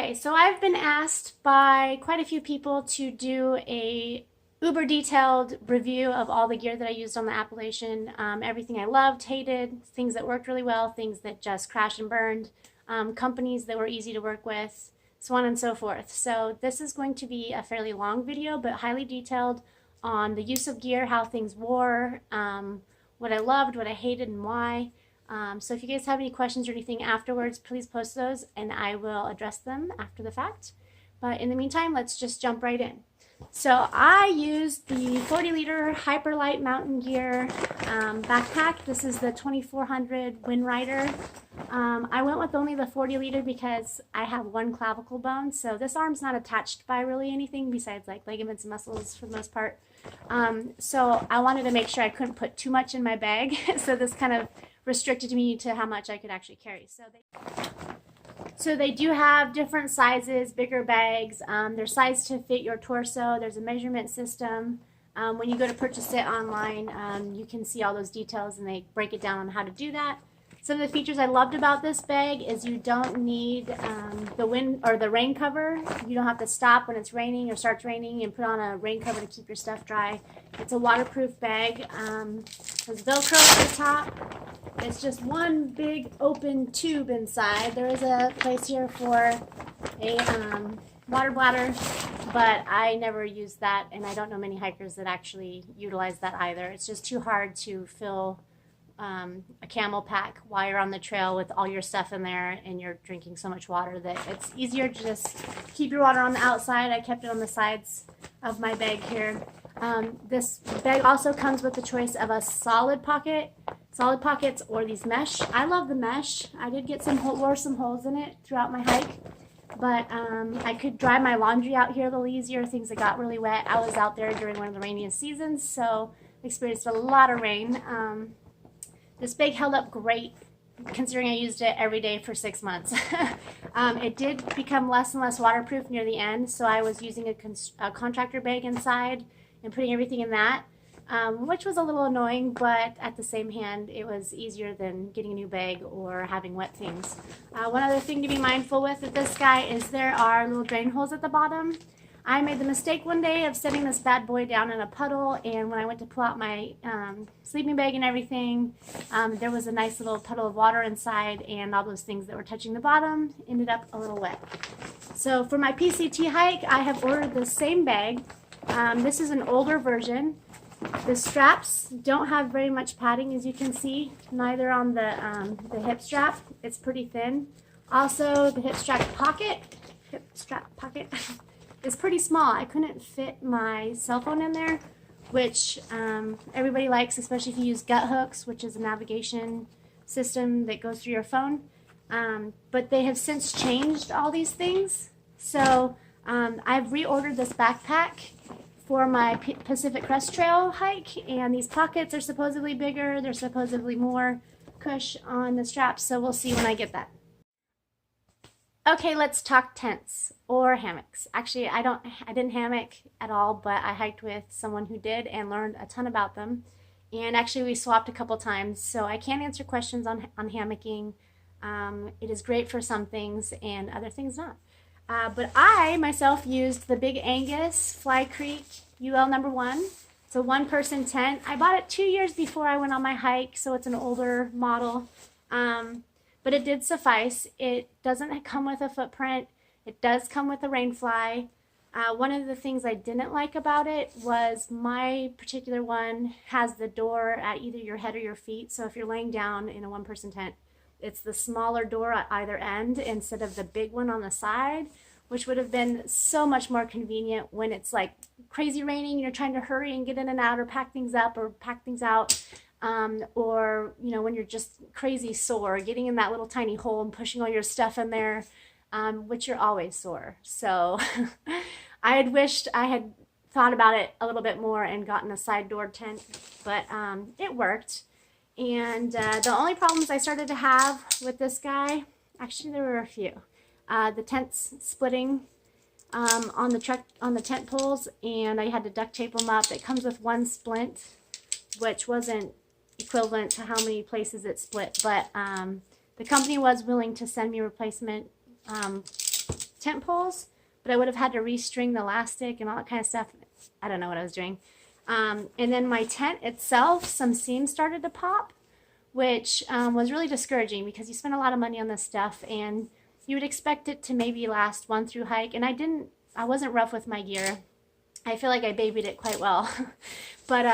Okay, so I've been asked by quite a few people to do a uber detailed review of all the gear that I used on the Appalachian. Everything I loved, hated, things that worked really well, things that just crashed and burned, companies that were easy to work with, so on and so forth. So this is going to be a fairly long video, but highly detailed on the use of gear, how things wore, what I loved, what I hated, and why. So if you guys have any questions or anything afterwards, please post those and I will address them after the fact. But in the meantime, let's just jump right in. So I used the 40-liter Hyperlight Mountain Gear backpack. This is the 2400 Wind Rider. I went with only the 40-liter because I have one clavicle bone, so this arm's not attached by really anything besides like ligaments and muscles for the most part. So I wanted to make sure I couldn't put too much in my bag, so this kind of restricted me to how much I could actually carry. So they do have different sizes, bigger bags. They're sized to fit your torso. There's a measurement system. When you go to purchase it online, you can see all those details and they break it down on how to do that. Some of the features I loved about this bag is you don't need the wind or the rain cover. You don't have to stop when it's raining or starts raining and put on a rain cover to keep your stuff dry. It's a waterproof bag. There's Velcro at the top. It's just one big open tube inside. There is a place here for a water bladder, but I never used that, and I don't know many hikers that actually utilize that either. It's just too hard to fill a camel pack while you're on the trail with all your stuff in there and you're drinking so much water that it's easier to just keep your water on the outside. I kept it on the sides of my bag here. This bag also comes with the choice of a solid pockets or these mesh. I love the mesh. I did get wore some holes in it throughout my hike, but I could dry my laundry out here a little easier, things that got really wet. I was out there during one of the rainiest seasons, so experienced a lot of rain. This bag held up great considering I used it every day for 6 months. It did become less and less waterproof near the end, so I was using a contractor bag inside and putting everything in that, which was a little annoying, but at the same hand, it was easier than getting a new bag or having wet things. One other thing to be mindful with this guy is there are little drain holes at the bottom. I made the mistake one day of setting this bad boy down in a puddle, and when I went to pull out my sleeping bag and everything, there was a nice little puddle of water inside, and all those things that were touching the bottom ended up a little wet. So for my PCT hike, I have ordered the same bag. This is an older version. The straps don't have very much padding, as you can see, neither on the hip strap. It's pretty thin. Also, the hip strap pocket is pretty small. I couldn't fit my cell phone in there, which everybody likes, especially if you use gut hooks, which is a navigation system that goes through your phone. But they have since changed all these things. So I've reordered this backpack for my Pacific Crest Trail hike, and these pockets are supposedly bigger. There's supposedly more cush on the straps, so we'll see when I get that. Okay, let's talk tents or hammocks. Actually, I didn't hammock at all, but I hiked with someone who did and learned a ton about them. And actually, we swapped a couple times, so I can answer questions on hammocking. It is great for some things and other things not. But I, myself, used the Big Angus Fly Creek UL #1. It's a one-person tent. I bought it 2 years before I went on my hike, so it's an older model. But it did suffice. It doesn't come with a footprint. It does come with a rain fly. One of the things I didn't like about it was my particular one has the door at either your head or your feet. So if you're laying down in a one-person tent, it's the smaller door at either end instead of the big one on the side, which would have been so much more convenient when it's like crazy raining and you're trying to hurry and get in and out or pack things up or pack things out. Or, you know, when you're just crazy sore, getting in that little tiny hole and pushing all your stuff in there, which you're always sore. So I had wished I had thought about it a little bit more and gotten a side door tent, but it worked. And the only problems I started to have with this guy, actually there were a few. The tent's splitting on the tent poles, and I had to duct tape them up. It comes with one splint, which wasn't equivalent to how many places it split, but the company was willing to send me replacement tent poles, but I would have had to restring the elastic and all that kind of stuff. I don't know what I was doing. And then my tent itself, some seams started to pop, which was really discouraging because you spend a lot of money on this stuff and you would expect it to maybe last one through hike. And I wasn't rough with my gear. I feel like I babied it quite well. But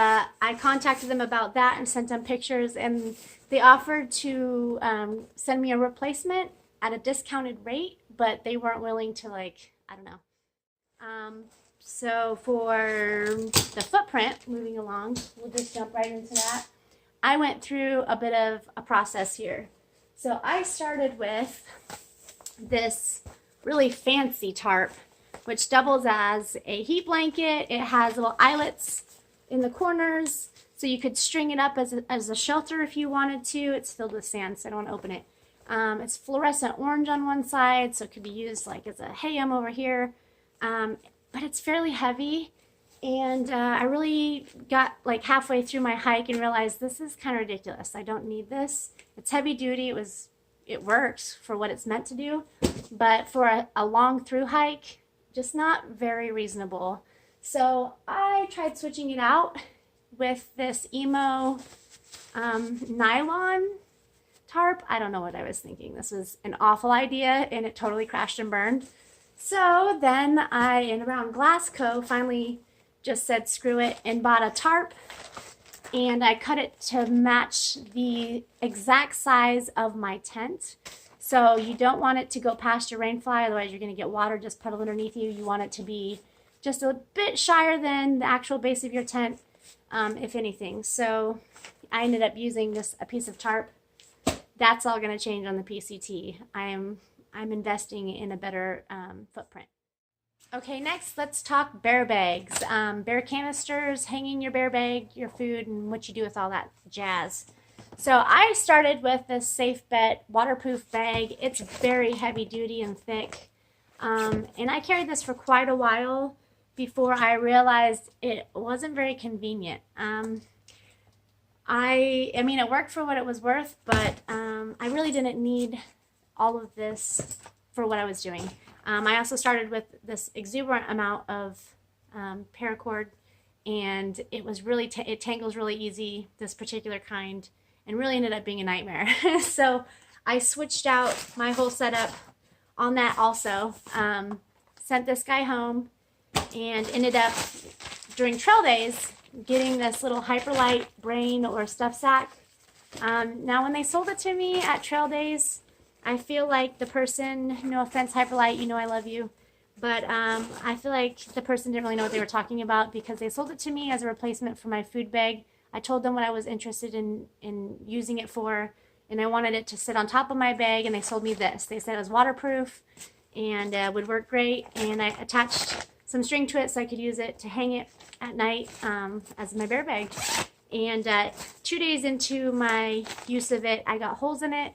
I contacted them about that and sent them pictures, and they offered to send me a replacement at a discounted rate, but they weren't willing to, like, I don't know. So for the footprint, moving along, we'll just jump right into that. I went through a bit of a process here. So I started with this really fancy tarp, which doubles as a heat blanket. It has little eyelets in the corners, so you could string it up as a shelter if you wanted to. It's filled with sand, so I don't want to open it. It's fluorescent orange on one side, so it could be used like as a hayam over here. But it's fairly heavy, and I really got like halfway through my hike and realized this is kind of ridiculous. I don't need this. It's heavy duty. It works for what it's meant to do, but for a long through hike, just not very reasonable. So I tried switching it out with this emo nylon tarp. I don't know what I was thinking. This was an awful idea, and it totally crashed and burned. So then I, in around Glasgow, finally just said screw it and bought a tarp, and I cut it to match the exact size of my tent. So you don't want it to go past your rainfly, otherwise you're going to get water just puddle underneath you. You want it to be just a bit shyer than the actual base of your tent, if anything. So I ended up using a piece of tarp. That's all going to change on the PCT. I'm investing in a better footprint. Okay, next let's talk bear bags. Bear canisters, hanging your bear bag, your food, and what you do with all that jazz. So I started with this Safe Bet waterproof bag. It's very heavy duty and thick. And I carried this for quite a while before I realized it wasn't very convenient. I mean, it worked for what it was worth, but I really didn't need all of this for what I was doing. I also started with this exuberant amount of paracord, and it tangles really easy, this particular kind, and really ended up being a nightmare. So I switched out my whole setup on that also. Sent this guy home and ended up, during trail days, getting this little Hyperlite brain or stuff sack. Now when they sold it to me at trail days, I feel like the person, no offense Hyperlite, you know I love you, but I feel like the person didn't really know what they were talking about, because they sold it to me as a replacement for my food bag. I told them what I was interested in using it for, and I wanted it to sit on top of my bag, and they sold me this. They said it was waterproof and would work great, and I attached some string to it so I could use it to hang it at night as my bear bag. And 2 days into my use of it, I got holes in it.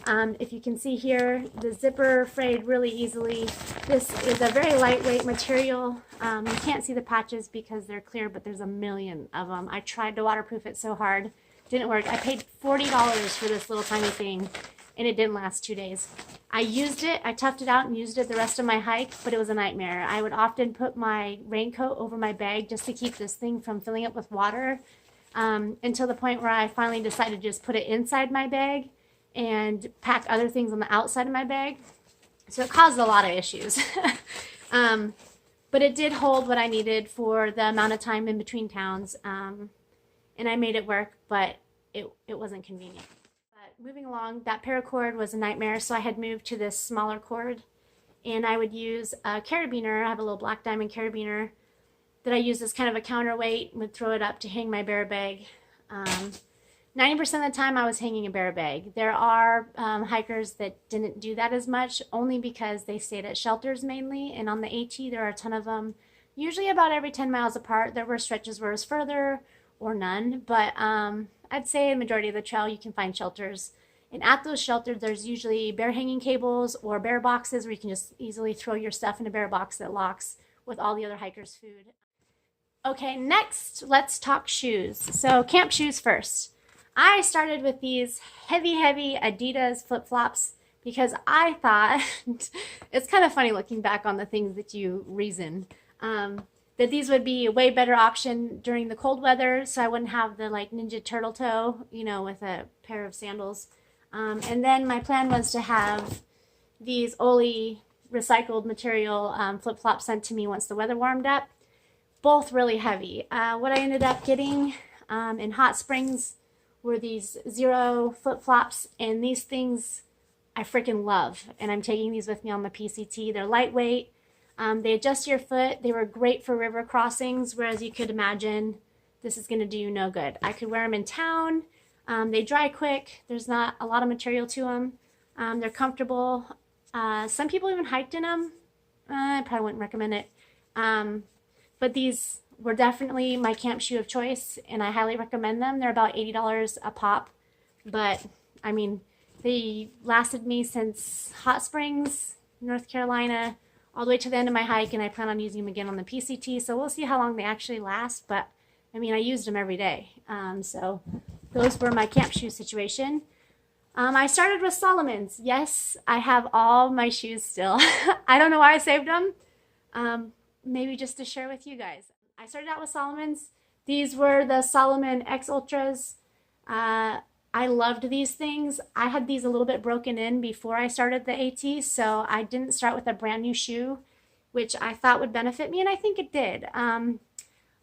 If you can see here, the zipper frayed really easily. This is a very lightweight material. You can't see the patches because they're clear, but there's a million of them. I tried to waterproof it so hard. Didn't work. I paid $40 for this little tiny thing, and it didn't last 2 days. I used it, I toughed it out and used it the rest of my hike, but it was a nightmare. I would often put my raincoat over my bag just to keep this thing from filling up with water, until the point where I finally decided to just put it inside my bag and pack other things on the outside of my bag. So it caused a lot of issues. But it did hold what I needed for the amount of time in between towns. And I made it work, but it wasn't convenient. But moving along, that paracord was a nightmare, so I had moved to this smaller cord. And I would use a carabiner. I have a little black diamond carabiner that I use as kind of a counterweight and would throw it up to hang my bear bag. 90% of the time I was hanging a bear bag. There are hikers that didn't do that as much, only because they stayed at shelters mainly, and on the AT there are a ton of them, usually about every 10 miles apart. There were stretches where it was further or none, but I'd say a majority of the trail you can find shelters. And at those shelters there's usually bear hanging cables or bear boxes where you can just easily throw your stuff in a bear box that locks with all the other hikers' food. Okay, next let's talk shoes. So camp shoes first. I started with these heavy Adidas flip-flops because I thought it's kind of funny looking back on the things that you reason. That these would be a way better option during the cold weather, so I wouldn't have the like Ninja Turtle toe, you know, with a pair of sandals. And then my plan was to have these Oli recycled material flip-flops sent to me once the weather warmed up. Both really heavy. What I ended up getting in Hot Springs were these Zero flip-flops, and these things I freaking love, and I'm taking these with me on the PCT. They're lightweight. They adjust your foot. They were great for river crossings, whereas you could imagine this is going to do you no good. I could wear them in town. They dry quick. There's not a lot of material to them. They're comfortable. Some people even hiked in them. I probably wouldn't recommend it. But these were definitely my camp shoe of choice, and I highly recommend them. They're about $80 a pop, but I mean, they lasted me since Hot Springs, North Carolina, all the way to the end of my hike, and I plan on using them again on the PCT, so we'll see how long they actually last, but I mean, I used them every day. So those were my camp shoe situation. I started with Salomon's. Yes, I have all my shoes still. I don't know why I saved them. Maybe just to share with you guys. I started out with Salomon's. These were the Salomon X Ultras. I loved these things. I had these a little bit broken in before I started the AT, so I didn't start with a brand new shoe, which I thought would benefit me, and I think it did.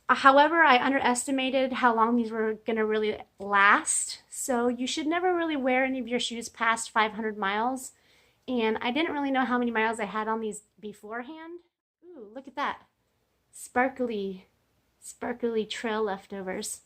However, I underestimated how long these were going to really last, so you should never really wear any of your shoes past 500 miles, and I didn't really know how many miles I had on these beforehand. Ooh, look at that. Sparkly trail leftovers.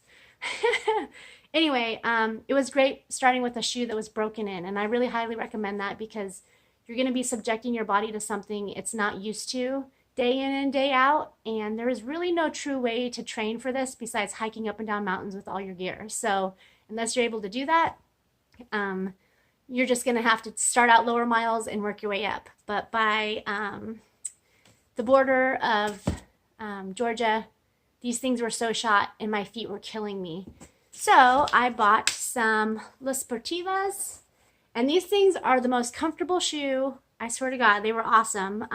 Anyway, it was great starting with a shoe that was broken in, and I really highly recommend that because you're going to be subjecting your body to something it's not used to day in and day out, and there is really no true way to train for this besides hiking up and down mountains with all your gear. So unless you're able to do that, you're just going to have to start out lower miles and work your way up. But by the border of Georgia, these things were so shot and my feet were killing me. So I bought some Las Sportivas, and these things are the most comfortable shoe. I swear to God, they were awesome.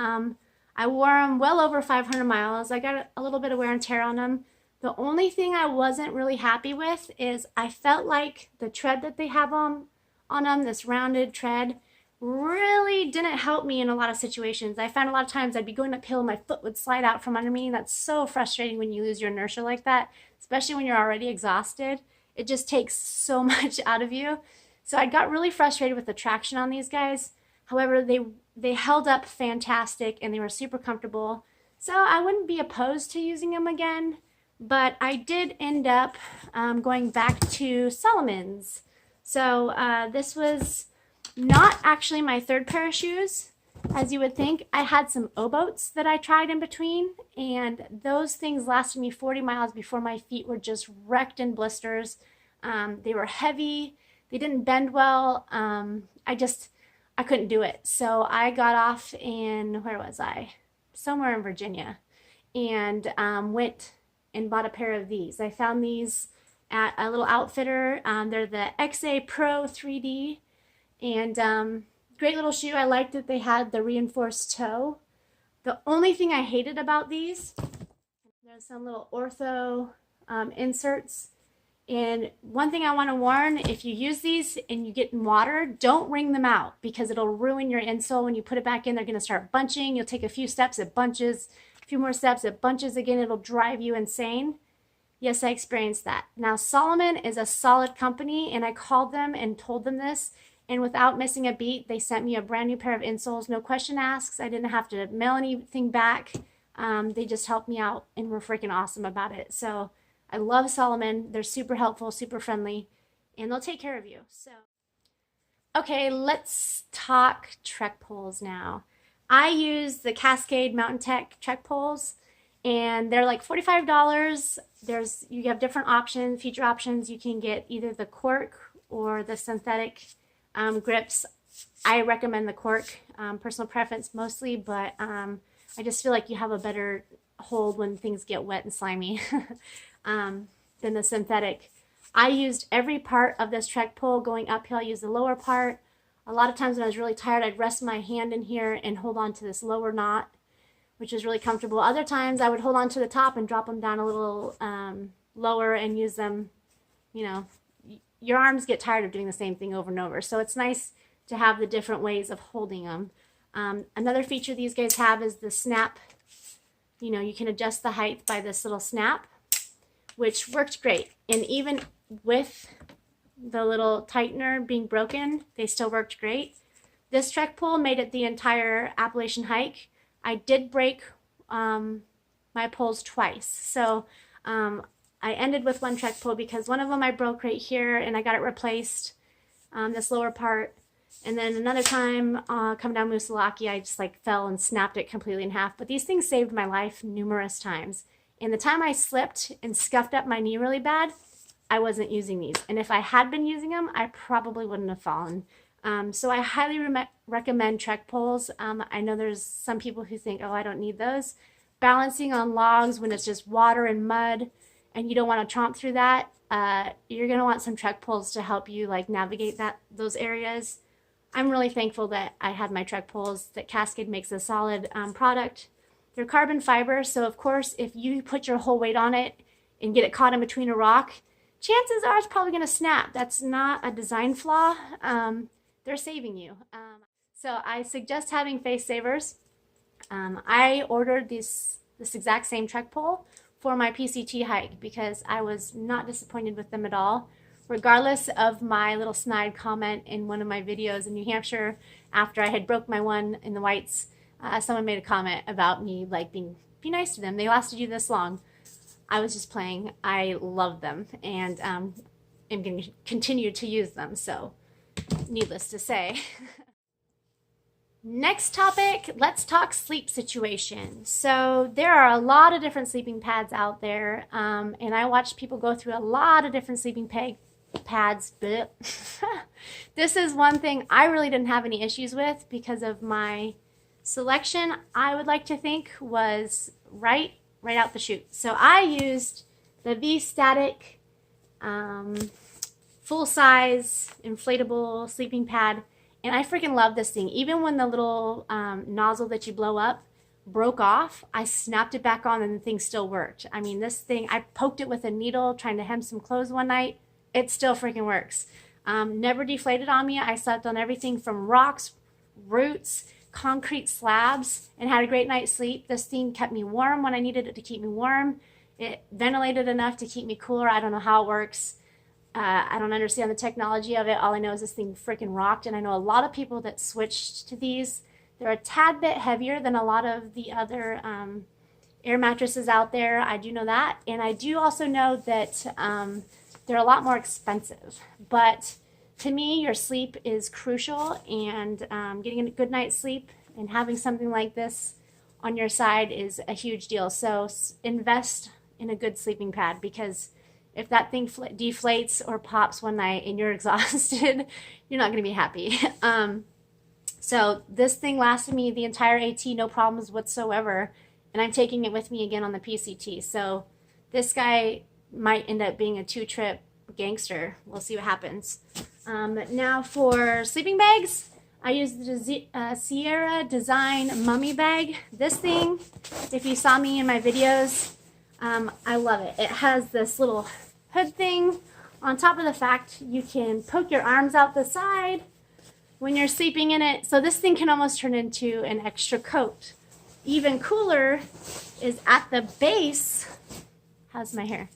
I wore them well over 500 miles. I got a little bit of wear and tear on them. The only thing I wasn't really happy with is I felt like the tread that they have on them, this rounded tread, really didn't help me in a lot of situations. I found a lot of times I'd be going uphill and my foot would slide out from under me. That's so frustrating when you lose your inertia like that, especially when you're already exhausted. It just takes so much out of you. So I got really frustrated with the traction on these guys. However, they held up fantastic and they were super comfortable. So I wouldn't be opposed to using them again, but I did end up going back to Salomon's. So this was not actually my third pair of shoes, as you would think. I had some O-boats that I tried in between, and those things lasted me 40 miles before my feet were just wrecked in blisters. They were heavy. They didn't bend well. I couldn't do it. So I got off in, where was I? Somewhere in Virginia, and went and bought a pair of these. I found these at a little outfitter. They're the XA Pro 3D, and great little shoe. I liked that they had the reinforced toe. The only thing I hated about these, there's some little ortho inserts. And one thing I want to warn, if you use these and you get in water, don't wring them out because it'll ruin your insole. When you put it back in, they're going to start bunching. You'll take a few steps, it bunches. A few more steps, it bunches again. It'll drive you insane. Yes, I experienced that. Now, Salomon is a solid company, and I called them and told them this. And without missing a beat, they sent me a brand new pair of insoles. No question asked. I didn't have to mail anything back. They just helped me out and were freaking awesome about it. So I love Salomon. They're super helpful, super friendly, and they'll take care of you. So, okay, let's talk trek poles now. I use the Cascade Mountain Tech trek poles, and they're like $45. You have different options, feature options. You can get either the cork or the synthetic grips. I recommend the cork, personal preference mostly, but I just feel like you have a better hold when things get wet and slimy than the synthetic. I used every part of this trek pole. Going uphill, I used the lower part. A lot of times when I was really tired, I'd rest my hand in here and hold on to this lower knot, which is really comfortable. Other times I would hold on to the top and drop them down a little lower and use them. You know, your arms get tired of doing the same thing over and over. So it's nice to have the different ways of holding them. Another feature these guys have is the snap. You know, you can adjust the height by this little snap, which worked great. And even with the little tightener being broken, they still worked great. This trek pole made it the entire Appalachian hike. I did break my poles twice. So I ended with one trek pole because one of them I broke right here and I got it replaced, this lower part. And then another time coming down Moosilauke, I just like fell and snapped it completely in half. But these things saved my life numerous times. And the time I slipped and scuffed up my knee really bad, I wasn't using these. And if I had been using them, I probably wouldn't have fallen. So I highly recommend trek poles. I know there's some people who think, oh, I don't need those. Balancing on logs when it's just water and mud and you don't want to tromp through that, you're going to want some trek poles to help you like navigate those areas. I'm really thankful that I had my trek poles, that Cascade makes a solid product. They're carbon fiber, so of course if you put your whole weight on it and get it caught in between a rock, chances are it's probably going to snap. That's not a design flaw. They're saving you. So I suggest having face savers. I ordered this exact same trek pole for my PCT hike because I was not disappointed with them at all. Regardless of my little snide comment in one of my videos in New Hampshire after I had broke my one in the whites, someone made a comment about me like be nice to them. They lasted you this long. I was just playing. I love them and am going to continue to use them. So needless to say. Next topic, let's talk sleep situation. So there are a lot of different sleeping pads out there, and I watched people go through a lot of different sleeping pads. This is one thing I really didn't have any issues with because of my selection. I would like to think was right out the chute. So I used the V-Static full-size inflatable sleeping pad. And I freaking love this thing. Even when the little nozzle that you blow up broke off, I snapped it back on and the thing still worked. I mean, this thing, I poked it with a needle trying to hem some clothes one night. It still freaking works. Never deflated on me. I slept on everything from rocks, roots, concrete slabs, and had a great night's sleep. This thing kept me warm when I needed it to keep me warm. It ventilated enough to keep me cooler. I don't know how it works. I don't understand the technology of it. All I know is this thing freaking rocked, and I know a lot of people that switched to these. They're a tad bit heavier than a lot of the other air mattresses out there. I do know that, and I do also know that they're a lot more expensive. But to me, your sleep is crucial, and getting a good night's sleep and having something like this on your side is a huge deal. So invest in a good sleeping pad, because if that thing deflates or pops one night and you're exhausted, you're not going to be happy. So this thing lasted me the entire AT, no problems whatsoever. And I'm taking it with me again on the PCT. So this guy might end up being a 2-trip gangster. We'll see what happens. Now for sleeping bags, I use the Sierra Design Mummy Bag. This thing, if you saw me in my videos, I love it. It has this little hood thing. On top of the fact, you can poke your arms out the side when you're sleeping in it. So this thing can almost turn into an extra coat. Even cooler is at the base. How's my hair?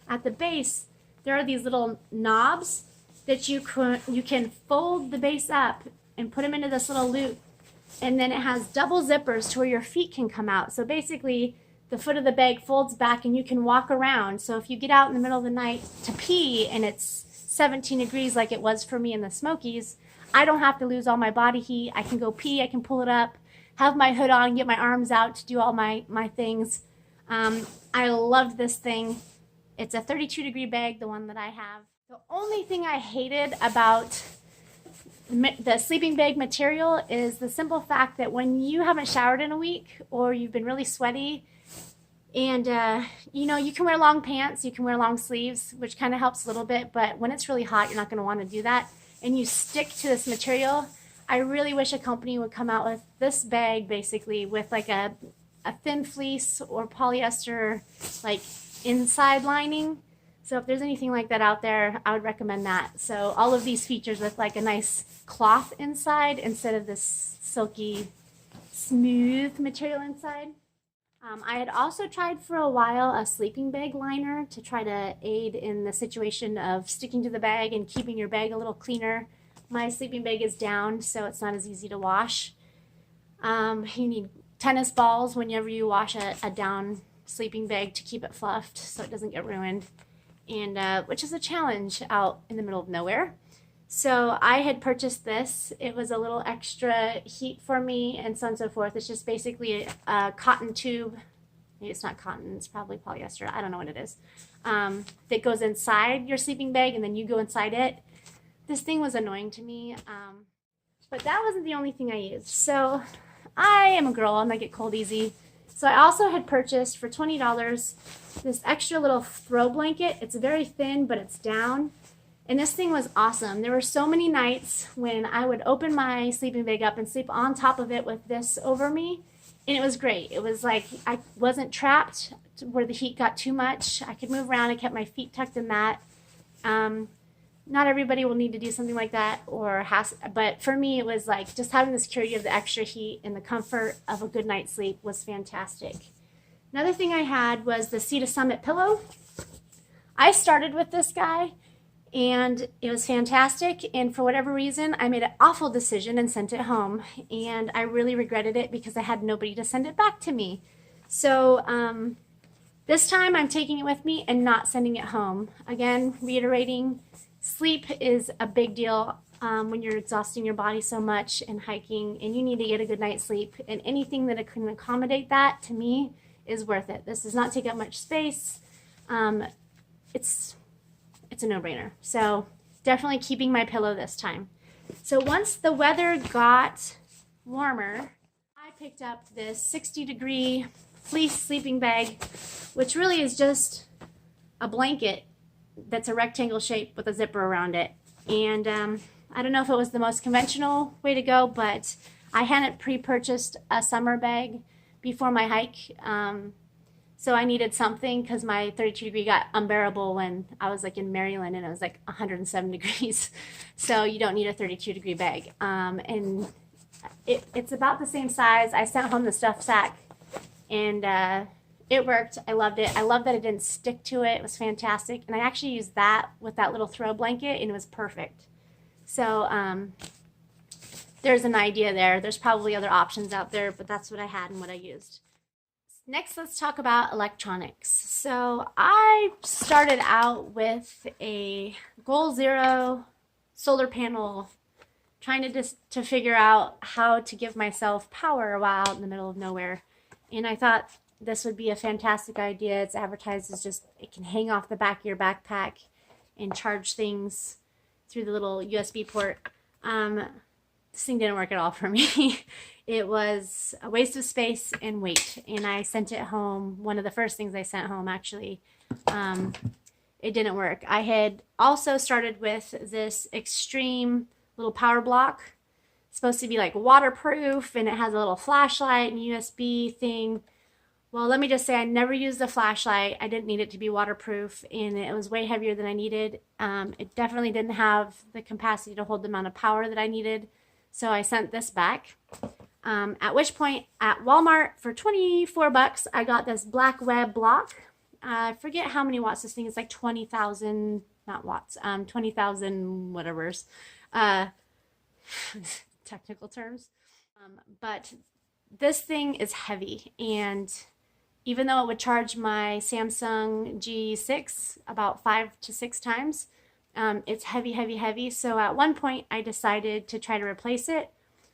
At the base, there are these little knobs that you can fold the base up and put them into this little loop. And then it has double zippers to where your feet can come out. So basically, the foot of the bag folds back and you can walk around. So if you get out in the middle of the night to pee and it's 17 degrees like it was for me in the Smokies, I don't have to lose all my body heat. I can go pee, I can pull it up, have my hood on, get my arms out to do all my things. I loved this thing. It's a 32-degree bag, the one that I have. The only thing I hated about the sleeping bag material is the simple fact that when you haven't showered in a week or you've been really sweaty, and you know, you can wear long pants, you can wear long sleeves, which kind of helps a little bit, but when it's really hot, you're not going to want to do that. and you stick to this material. I really wish a company would come out with this bag basically with like a thin fleece or polyester like inside lining. So if there's anything like that out there, I would recommend that. So all of these features with like a nice cloth inside instead of this silky smooth material inside. I had also tried for a while a sleeping bag liner to try to aid in the situation of sticking to the bag and keeping your bag a little cleaner. My sleeping bag is down, so it's not as easy to wash. You need tennis balls whenever you wash a down sleeping bag to keep it fluffed so it doesn't get ruined, and which is a challenge out in the middle of nowhere. So I had purchased this. It was a little extra heat for me and so on and so forth. It's just basically a cotton tube. Maybe it's not cotton, it's probably polyester. I don't know what it is. That goes inside your sleeping bag and then you go inside it. This thing was annoying to me, but that wasn't the only thing I used. So I am a girl and I get cold easy. So I also had purchased for $20 this extra little throw blanket. It's very thin, but it's down. And this thing was awesome. There were so many nights when I would open my sleeping bag up and sleep on top of it with this over me. And it was great. It was like I wasn't trapped where the heat got too much. I could move around. I kept my feet tucked in that. Not everybody will need to do something like that, but for me it was like just having the security of the extra heat and the comfort of a good night's sleep was fantastic. Another thing I had was the Sea to Summit pillow. I started with this guy and it was fantastic, and for whatever reason I made an awful decision and sent it home, and I really regretted it because I had nobody to send it back to me. So this time I'm taking it with me and not sending it home. Again, reiterating, sleep is a big deal when you're exhausting your body so much and hiking, and you need to get a good night's sleep, and anything that can accommodate that to me is worth it. This does not take up much space. It's a no-brainer. So definitely keeping my pillow this time. So once the weather got warmer, I picked up this 60-degree fleece sleeping bag, which really is just a blanket that's a rectangle shape with a zipper around it. And I don't know if it was the most conventional way to go, but I hadn't pre-purchased a summer bag before my hike. So I needed something because my 32 degree got unbearable when I was like in Maryland and it was like 107 degrees. So you don't need a 32 degree bag. And it's about the same size. I sent home the stuffed sack and it worked. I loved it. I love that it didn't stick to it. It was fantastic. And I actually used that with that little throw blanket and it was perfect. So there's an idea there. There's probably other options out there, but that's what I had and what I used. Next, let's talk about electronics. So I started out with a Goal Zero solar panel, trying to figure out how to give myself power while out in the middle of nowhere. And I thought this would be a fantastic idea. It's advertised as just, it can hang off the back of your backpack and charge things through the little USB port. This thing didn't work at all for me. It was a waste of space and weight, and I sent it home. One of the first things I sent home, actually. It didn't work. I had also started with this extreme little power block. It's supposed to be like waterproof, and it has a little flashlight and USB thing. Well, let me just say I never used the flashlight. I didn't need it to be waterproof, and it was way heavier than I needed. It definitely didn't have the capacity to hold the amount of power that I needed, so I sent this back. At which point, at Walmart, for 24 bucks, I got this black web block. I forget how many watts this thing is, like 20,000, not watts, 20,000 whatevers, technical terms. But this thing is heavy, and even though it would charge my Samsung G6 about 5 to 6 times, it's heavy, heavy, heavy. So at one point, I decided to try to replace it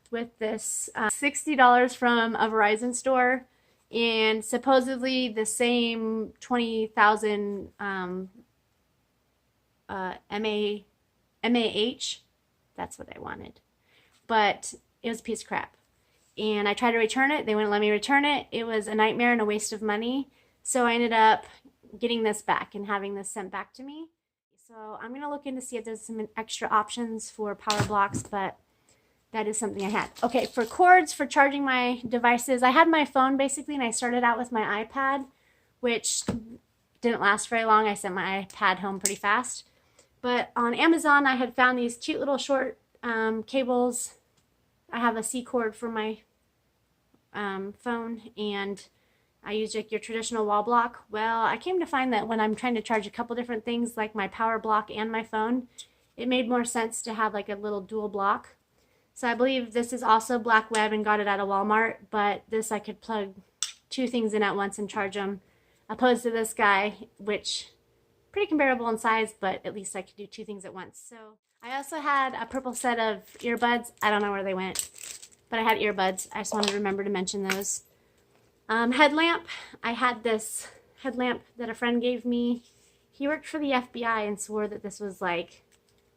with this $60 from a Verizon store, and supposedly the same 20,000 MAH. That's what I wanted. But it was a piece of crap. And I tried to return it. They wouldn't let me return it. It was a nightmare and a waste of money. So I ended up getting this back and having this sent back to me. So I'm going to look in to see if there's some extra options for power blocks, but that is something I had. Okay, for cords for charging my devices, I had my phone basically, and I started out with my iPad, which didn't last very long. I sent my iPad home pretty fast. But on Amazon, I had found these cute little short cables. I have a C cord for my phone, and I use like your traditional wall block. Well, I came to find that when I'm trying to charge a couple different things, like my power block and my phone, it made more sense to have like a little dual block. So I believe this is also black web and got it at a Walmart, but this I could plug two things in at once and charge them, opposed to this guy, which pretty comparable in size, but at least I could do two things at once. So I also had a purple set of earbuds. I don't know where they went, but I had earbuds. I just wanted to remember to mention those. Headlamp. I had this headlamp that a friend gave me. He worked for the FBI and swore that this was like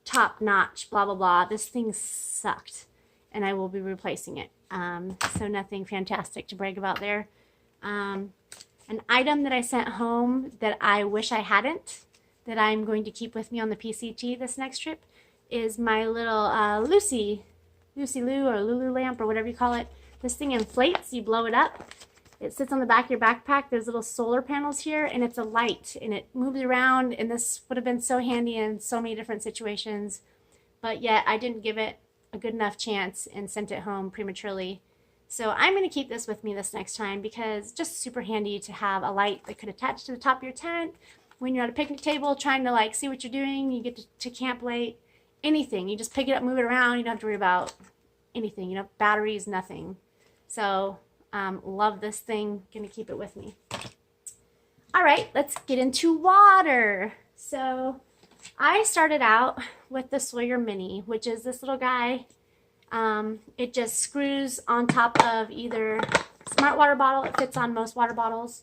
top notch, blah, blah, blah. This thing sucked, and I will be replacing it. So nothing fantastic to brag about there. An item that I sent home that I wish I hadn't, that I'm going to keep with me on the PCT this next trip, is my little Lucy Lou or Lulu lamp or whatever you call it. This thing inflates, you blow it up. It sits on the back of your backpack. There's little solar panels here, and it's a light, and it moves around, and this would have been so handy in so many different situations, but yet I didn't give it a good enough chance and sent it home prematurely. So I'm going to keep this with me this next time because it's just super handy to have a light that could attach to the top of your tent when you're at a picnic table trying to like see what you're doing. You get to camp late, anything. You just pick it up, move it around. You don't have to worry about anything, you know, batteries, nothing. So love this thing. Gonna keep it with me. All right, let's get into water. So I started out with the Sawyer Mini, which is this little guy. It just screws on top of either smart water bottle. It fits on most water bottles,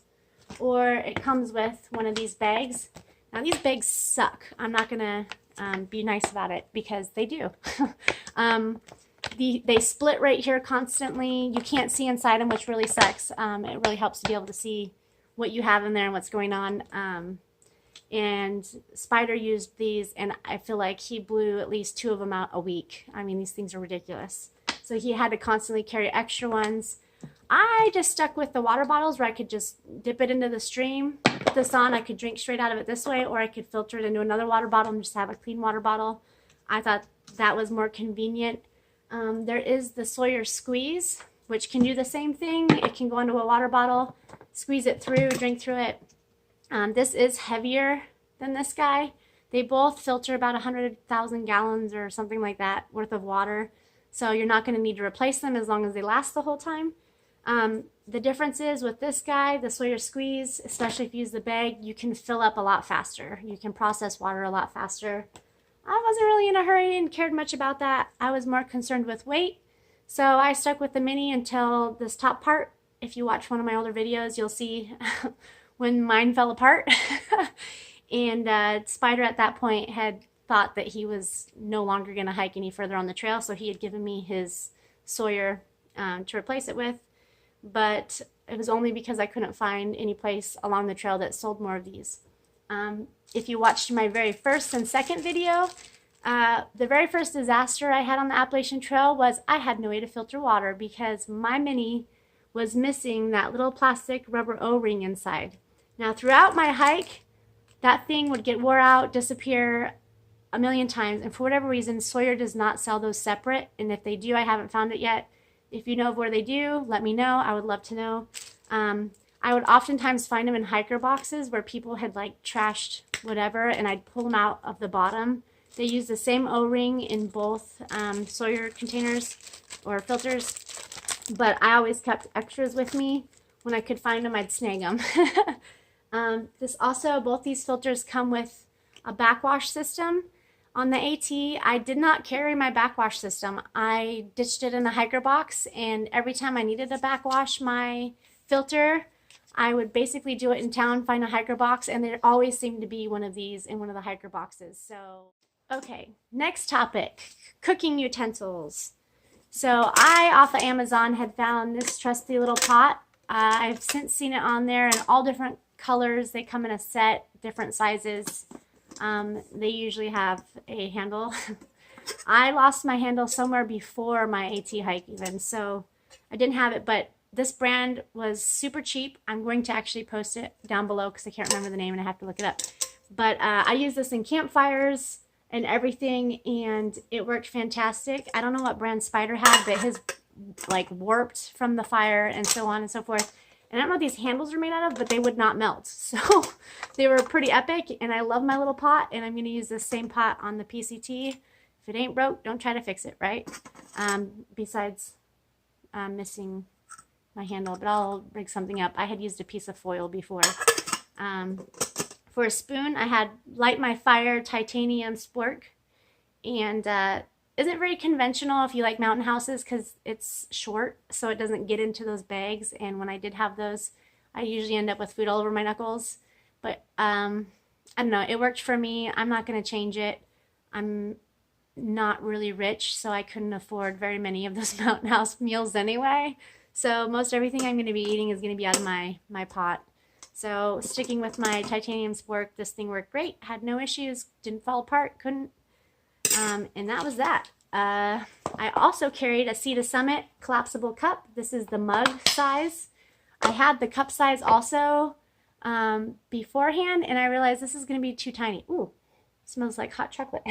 or it comes with one of these bags. Now these bags suck. I'm not gonna be nice about it because they do. They split right here constantly. You can't see inside them, which really sucks. It really helps to be able to see what you have in there and what's going on. And Spider used these, and I feel like he blew at least 2 of them out a week. I mean, these things are ridiculous. So he had to constantly carry extra ones. I just stuck with the water bottles where I could just dip it into the stream, put this on, I could drink straight out of it this way, or I could filter it into another water bottle and just have a clean water bottle. I thought that was more convenient. There is the Sawyer Squeeze, which can do the same thing. It can go into a water bottle, squeeze it through, drink through it. This is heavier than this guy. They both filter about 100,000 gallons or something like that worth of water. So you're not going to need to replace them as long as they last the whole time. The difference is with this guy, the Sawyer Squeeze, especially if you use the bag, you can fill up a lot faster. You can process water a lot faster. I wasn't really in a hurry and cared much about that. I was more concerned with weight. So I stuck with the Mini until this top part. If you watch one of my older videos, you'll see when mine fell apart. And Spider at that point had thought that he was no longer going to hike any further on the trail, so he had given me his Sawyer to replace it with. But it was only because I couldn't find any place along the trail that sold more of these. If you watched my very first and second video, the very first disaster I had on the Appalachian Trail was I had no way to filter water because my Mini was missing that little plastic rubber O-ring inside. Now throughout my hike, that thing would get wore out, disappear a million times, and for whatever reason, Sawyer does not sell those separate, and if they do, I haven't found it yet. If you know of where they do, let me know. I would love to know. I would oftentimes find them in hiker boxes where people had like trashed whatever, and I'd pull them out of the bottom. They use the same O-ring in both Sawyer containers or filters, but I always kept extras with me. When I could find them, I'd snag them. Both these filters come with a backwash system. On the AT, I did not carry my backwash system. I ditched it in a hiker box, and every time I needed to backwash my filter, I would basically do it in town, find a hiker box, and there always seemed to be one of these in one of the hiker boxes. So, okay, next topic, cooking utensils. So I, off of Amazon, had found this trusty little pot. I've since seen it on there in all different colors. They come in a set, different sizes. They usually have a handle. I lost my handle somewhere before my AT hike even, so I didn't have it, but this brand was super cheap. I'm going to actually post it down below because I can't remember the name and I have to look it up. But I use this in campfires and everything, and it worked fantastic. I don't know what brand Spider had, but his like warped from the fire and so on and so forth. And I don't know what these handles are made out of, but they would not melt. So they were pretty epic, and I love my little pot, and I'm going to use this same pot on the PCT. If it ain't broke, don't try to fix it, right? Besides missing my handle, but I'll rig something up. I had used a piece of foil before. For a spoon, I had Light My Fire titanium spork, and isn't very conventional if you like mountain houses because it's short, so it doesn't get into those bags. And when I did have those, I usually end up with food all over my knuckles. But I don't know, it worked for me. I'm not going to change it. I'm not really rich, so I couldn't afford very many of those mountain house meals anyway. So most everything I'm going to be eating is going to be out of my pot. So sticking with my titanium spork, this thing worked great. Had no issues, didn't fall apart, couldn't. And that was that. I also carried a Sea to Summit collapsible cup. This is the mug size. I had the cup size also beforehand, and I realized this is going to be too tiny. Ooh, smells like hot chocolate.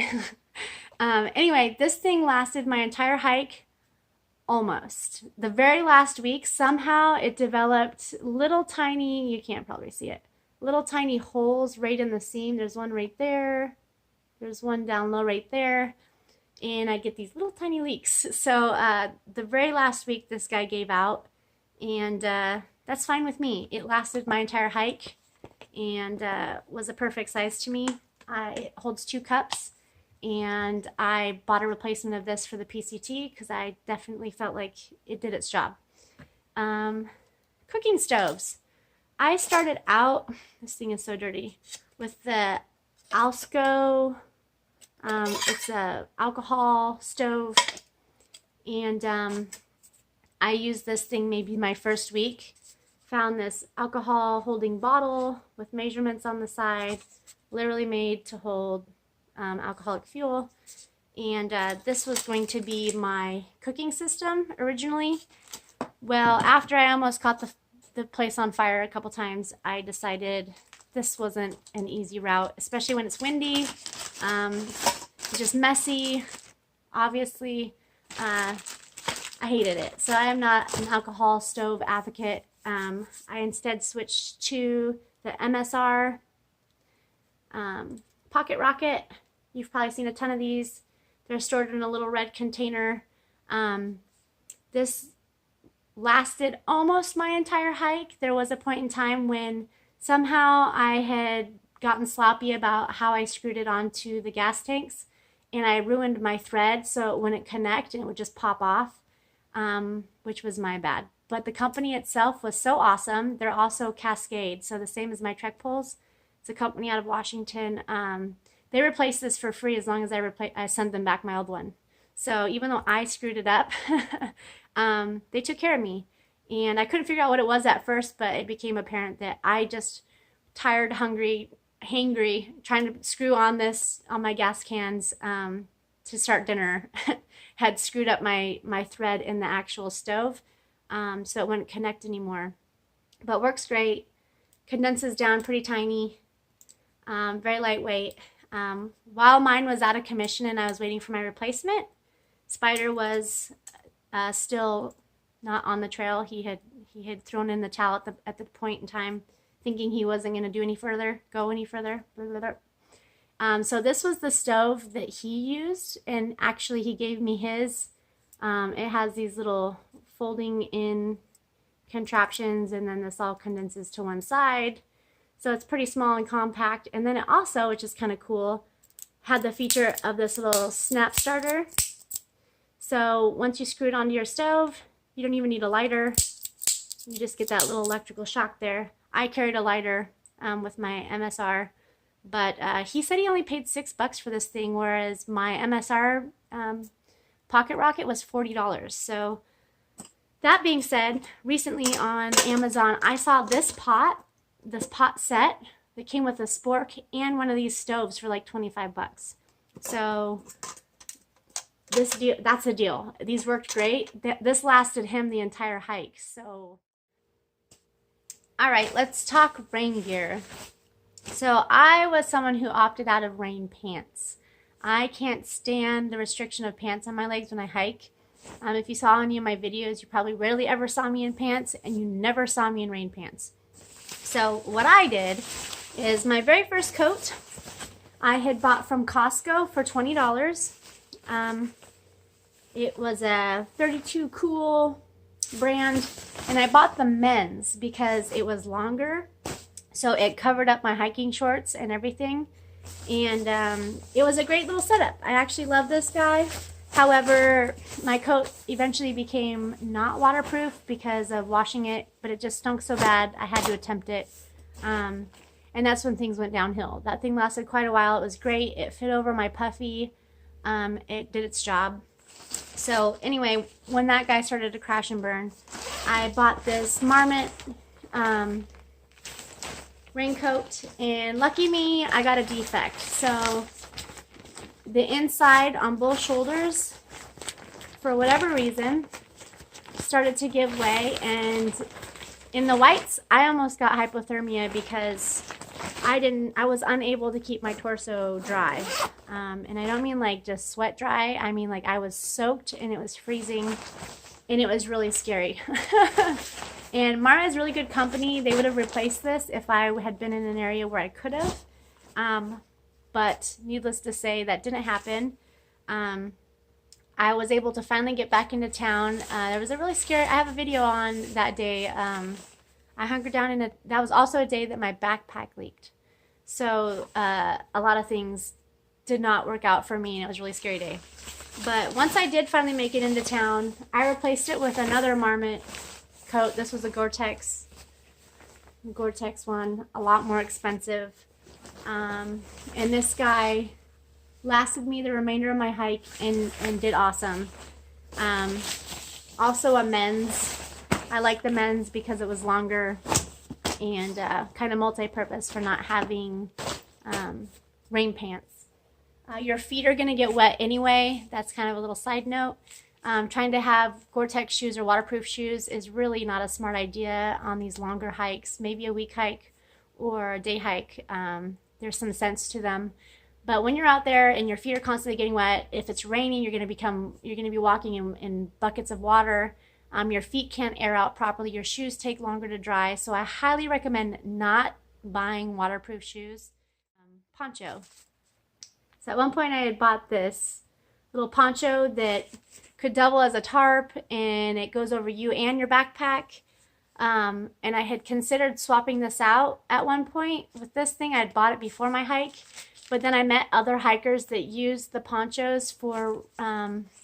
Anyway, this thing lasted my entire hike. Almost. The very last week, somehow it developed little tiny, you can't probably see it, little tiny holes right in the seam. There's one right there. There's one down low right there. And I get these little tiny leaks. So the very last week, this guy gave out. And that's fine with me. It lasted my entire hike and was a perfect size to me. It holds 2 cups. And I bought a replacement of this for the PCT because I definitely felt like it did its job. Cooking stoves. I started out, this thing is so dirty, with the Alsco, it's a alcohol stove, and I used this thing maybe my first week. Found this alcohol holding bottle with measurements on the side, literally made to hold alcoholic fuel, and this was going to be my cooking system originally. Well, after I almost caught the place on fire a couple times, I decided this wasn't an easy route, especially when it's windy. It's just messy. Obviously, I hated it. So I am not an alcohol stove advocate. I instead switched to the MSR Pocket Rocket. You've probably seen a ton of these. They're stored in a little red container. This lasted almost my entire hike. There was a point in time when somehow I had gotten sloppy about how I screwed it onto the gas tanks, and I ruined my thread so it wouldn't connect and it would just pop off, which was my bad. But the company itself was so awesome. They're also Cascade, so the same as my Trek poles. It's a company out of Washington. They replaced this for free as long as I sent them back my old one. So even though I screwed it up, they took care of me. And I couldn't figure out what it was at first, but it became apparent that I just tired, hungry, hangry, trying to screw on my gas cans to start dinner, had screwed up my thread in the actual stove, so it wouldn't connect anymore. But works great, condenses down pretty tiny, very lightweight. While mine was out of commission and I was waiting for my replacement, Spider was still not on the trail. He had thrown in the towel at the point in time, thinking he wasn't going to go any further. So this was the stove that he used, and actually he gave me his. It has these little folding in contraptions, and then this all condenses to one side. So it's pretty small and compact. And then it also, which is kind of cool, had the feature of this little snap starter. So once you screw it onto your stove, you don't even need a lighter. You just get that little electrical shock there. I carried a lighter with my MSR, but he said he only paid $6 for this thing, whereas my MSR Pocket Rocket was $40. So that being said, recently on Amazon, I saw this pot set that came with a spork and one of these stoves for like 25 bucks. So this deal, that's a deal. These worked great. This lasted him the entire hike. So, all right, let's talk rain gear. So I was someone who opted out of rain pants. I can't stand the restriction of pants on my legs when I hike. If you saw any of my videos, you probably rarely ever saw me in pants, and you never saw me in rain pants. So what I did is my very first coat I had bought from Costco for $20. It was a 32 Cool brand, and I bought the men's because it was longer, so it covered up my hiking shorts and everything, and it was a great little setup. I actually love this guy. However, my coat eventually became not waterproof because of washing it, but it just stunk so bad I had to attempt it, and that's when things went downhill. That thing lasted quite a while. It was great. It fit over my puffy. It did its job. So anyway, when that guy started to crash and burn, I bought this Marmot raincoat, and lucky me, I got a defect. So the inside on both shoulders, for whatever reason, started to give way, and in the whites, I almost got hypothermia because I was unable to keep my torso dry. And I don't mean like just sweat dry. I mean like I was soaked and it was freezing and it was really scary. And Mara is really good company. They would have replaced this if I had been in an area where I could have. But needless to say, that didn't happen. I was able to finally get back into town. There was a really scary, I have a video on that day. I hunkered down that was also a day that my backpack leaked. So a lot of things did not work out for me, and it was a really scary day. But once I did finally make it into town, I replaced it with another Marmot coat. This was a Gore-Tex one, a lot more expensive. And this guy lasted me the remainder of my hike and did awesome. Also a men's. I like the men's because it was longer and kind of multi-purpose for not having rain pants. Your feet are going to get wet anyway. That's kind of a little side note. Trying to have Gore-Tex shoes or waterproof shoes is really not a smart idea on these longer hikes. Maybe a week hike or a day hike. There's some sense to them. But when you're out there and your feet are constantly getting wet, if it's raining, you're going to be walking in buckets of water. Your feet can't air out properly. Your shoes take longer to dry. So I highly recommend not buying waterproof shoes. Poncho. So at one point I had bought this little poncho that could double as a tarp, and it goes over you and your backpack. And I had considered swapping this out at one point with this thing. I had bought it before my hike, but then I met other hikers that used the ponchos for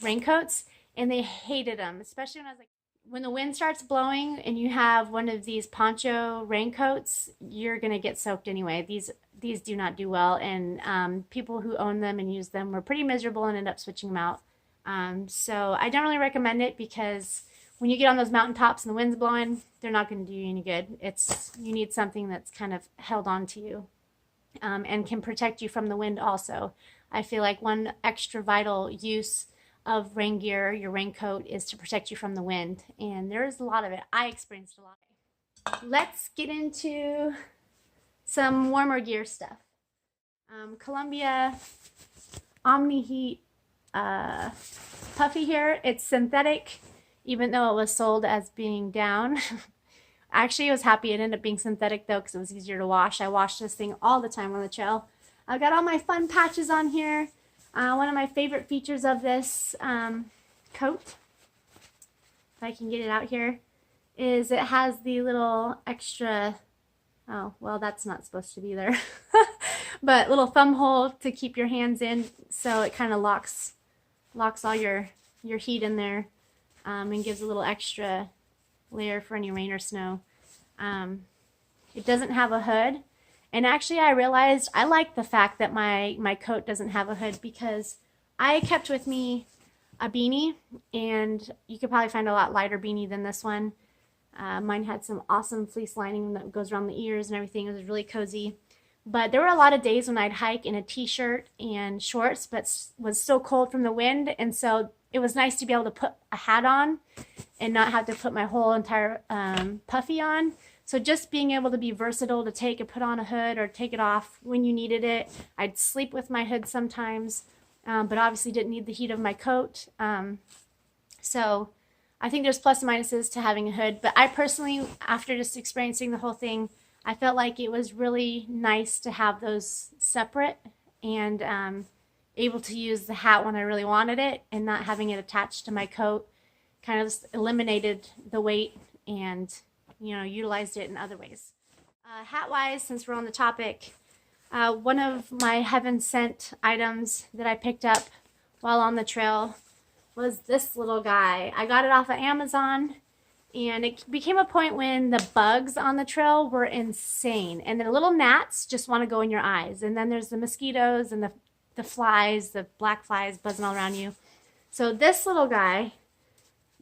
raincoats, and they hated them, especially when I was like, when the wind starts blowing and you have one of these poncho raincoats, you're going to get soaked anyway. These do not do well, and people who own them and use them were pretty miserable and ended up switching them out. So I don't really recommend it because when you get on those mountaintops and the wind's blowing, they're not going to do you any good. You need something that's kind of held on to you and can protect you from the wind also. I feel like one extra vital use of rain gear, your raincoat, is to protect you from the wind, and there's a lot of it. I experienced a lot. Let's get into some warmer gear stuff. Columbia Omni Heat puffy here. It's synthetic, even though it was sold as being down. Actually, I was happy it ended up being synthetic though, because it was easier to wash. I wash this thing all the time on the trail. I've got all my fun patches on here. One of my favorite features of this coat, if I can get it out here, is it has the little extra, oh, well, that's not supposed to be there, but little thumb hole to keep your hands in, so it kind of locks all your heat in there, and gives a little extra layer for any rain or snow. It doesn't have a hood. And actually, I realized I like the fact that my coat doesn't have a hood, because I kept with me a beanie, and you could probably find a lot lighter beanie than this one. Mine had some awesome fleece lining that goes around the ears and everything. It was really cozy. But there were a lot of days when I'd hike in a t-shirt and shorts, but was so cold from the wind. And so it was nice to be able to put a hat on and not have to put my whole entire puffy on. So just being able to be versatile, to take and put on a hood or take it off when you needed it. I'd sleep with my hood sometimes, but obviously didn't need the heat of my coat. So I think there's plus and minuses to having a hood. But I personally, after just experiencing the whole thing, I felt like it was really nice to have those separate and able to use the hat when I really wanted it and not having it attached to my coat. Kind of just eliminated the weight and, you know, utilized it in other ways. Hat-wise, since we're on the topic, one of my heaven sent items that I picked up while on the trail was this little guy. I got it off of Amazon, and it became a point when the bugs on the trail were insane. And the little gnats just want to go in your eyes. And then there's the mosquitoes and the flies, the black flies buzzing all around you. So this little guy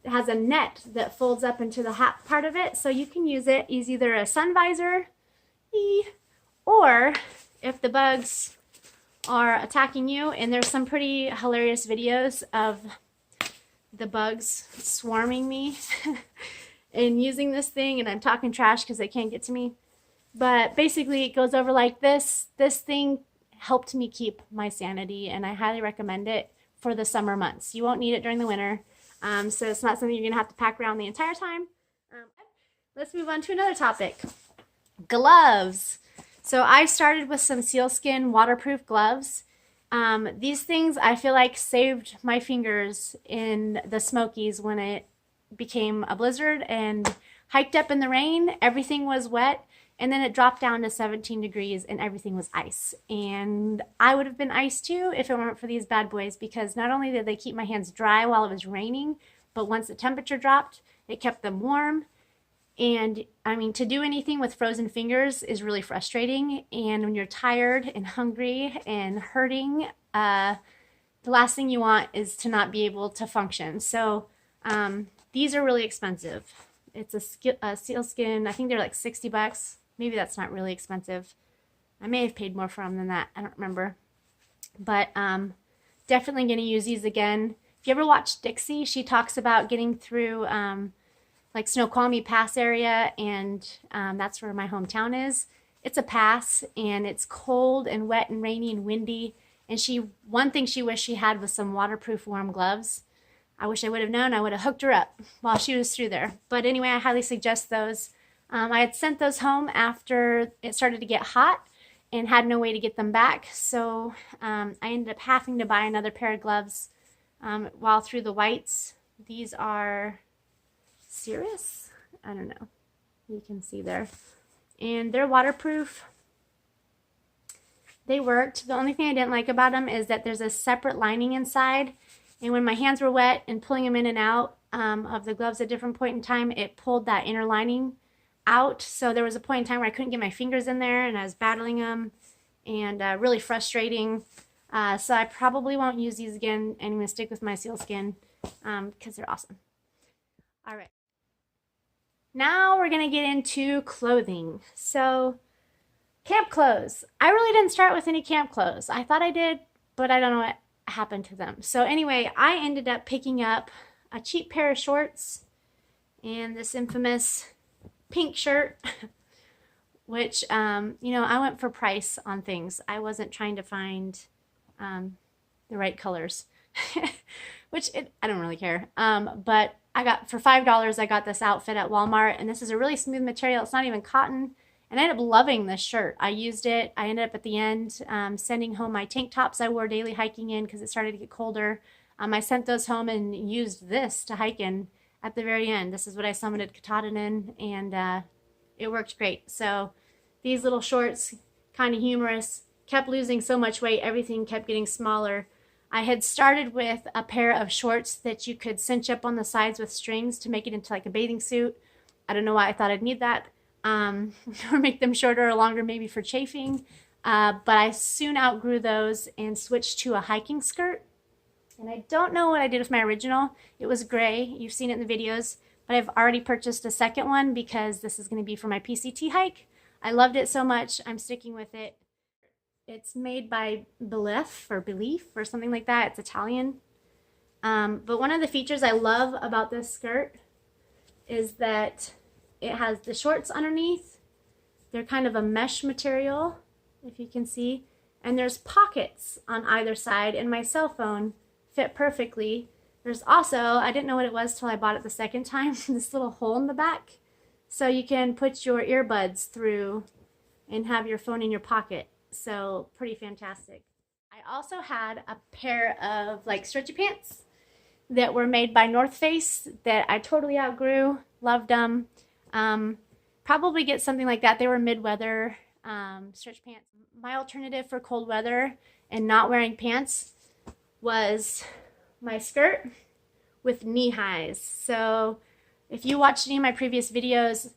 has a net that folds up into the hat part of it. So you can use it as either a sun visor, or if the bugs are attacking you, and there's some pretty hilarious videos of the bugs swarming me and using this thing, and I'm talking trash because they can't get to me. But basically it goes over like this. This thing helped me keep my sanity, and I highly recommend it for the summer months. You won't need it during the winter, so it's not something you're gonna have to pack around the entire time. Let's move on to another topic. Gloves. So I started with some sealskin waterproof gloves. These things I feel like saved my fingers in the Smokies when it became a blizzard and hiked up in the rain. Everything was wet, and then it dropped down to 17 degrees and everything was ice. And I would have been iced too if it weren't for these bad boys, because not only did they keep my hands dry while it was raining, but once the temperature dropped, it kept them warm. And I mean, to do anything with frozen fingers is really frustrating. And when you're tired and hungry and hurting, the last thing you want is to not be able to function. So these are really expensive. It's a sealskin. I think they're like $60. Maybe that's not really expensive. I may have paid more for them than that. I don't remember. But definitely going to use these again. If you ever watch Dixie, she talks about getting through like Snoqualmie Pass area, and that's where my hometown is. It's a pass, and it's cold and wet and rainy and windy. And one thing she wished she had was some waterproof warm gloves. I wish I would have known. I would have hooked her up while she was through there. But anyway, I highly suggest those. I had sent those home after it started to get hot and had no way to get them back. So I ended up having to buy another pair of gloves while through the whites. These are Cirrus? I don't know. You can see there. And they're waterproof. They worked. The only thing I didn't like about them is that there's a separate lining inside. And when my hands were wet and pulling them in and out of the gloves at different point in time, it pulled that inner lining out. So there was a point in time where I couldn't get my fingers in there, and I was battling them, and really frustrating. So I probably won't use these again, and I'm going to stick with my sealskin because they're awesome. All right. Now we're going to get into clothing. So camp clothes. I really didn't start with any camp clothes. I thought I did, but I don't know what happened to them. So anyway, I ended up picking up a cheap pair of shorts and this infamous pink shirt, which, you know, I went for price on things. I wasn't trying to find the right colors, which I don't really care. But I got, for $5, I got this outfit at Walmart, and this is a really smooth material. It's not even cotton. And I ended up loving this shirt. I used it. I ended up at the end sending home my tank tops I wore daily hiking in because it started to get colder. I sent those home and used this to hike in at the very end. This is what I summited Katahdin in, and it worked great. So these little shorts, kind of humorous, kept losing so much weight. Everything kept getting smaller. I had started with a pair of shorts that you could cinch up on the sides with strings to make it into like a bathing suit. I don't know why I thought I'd need that. Or make them shorter or longer maybe for chafing. But I soon outgrew those and switched to a hiking skirt. And I don't know what I did with my original. It was gray. You've seen it in the videos. But I've already purchased a second one because this is going to be for my PCT hike. I loved it so much. I'm sticking with it. It's made by Belief or something like that. It's Italian. But one of the features I love about this skirt is that it has the shorts underneath. They're kind of a mesh material, if you can see. And there's pockets on either side, and my cell phone fit perfectly. There's also, I didn't know what it was till I bought it the second time, this little hole in the back. So you can put your earbuds through and have your phone in your pocket. So pretty fantastic. I also had a pair of like stretchy pants that were made by North Face that I totally outgrew. Loved them. Probably get something like that. They were mid-weather stretch pants. My alternative for cold weather and not wearing pants was my skirt with knee highs. So if you watched any of my previous videos,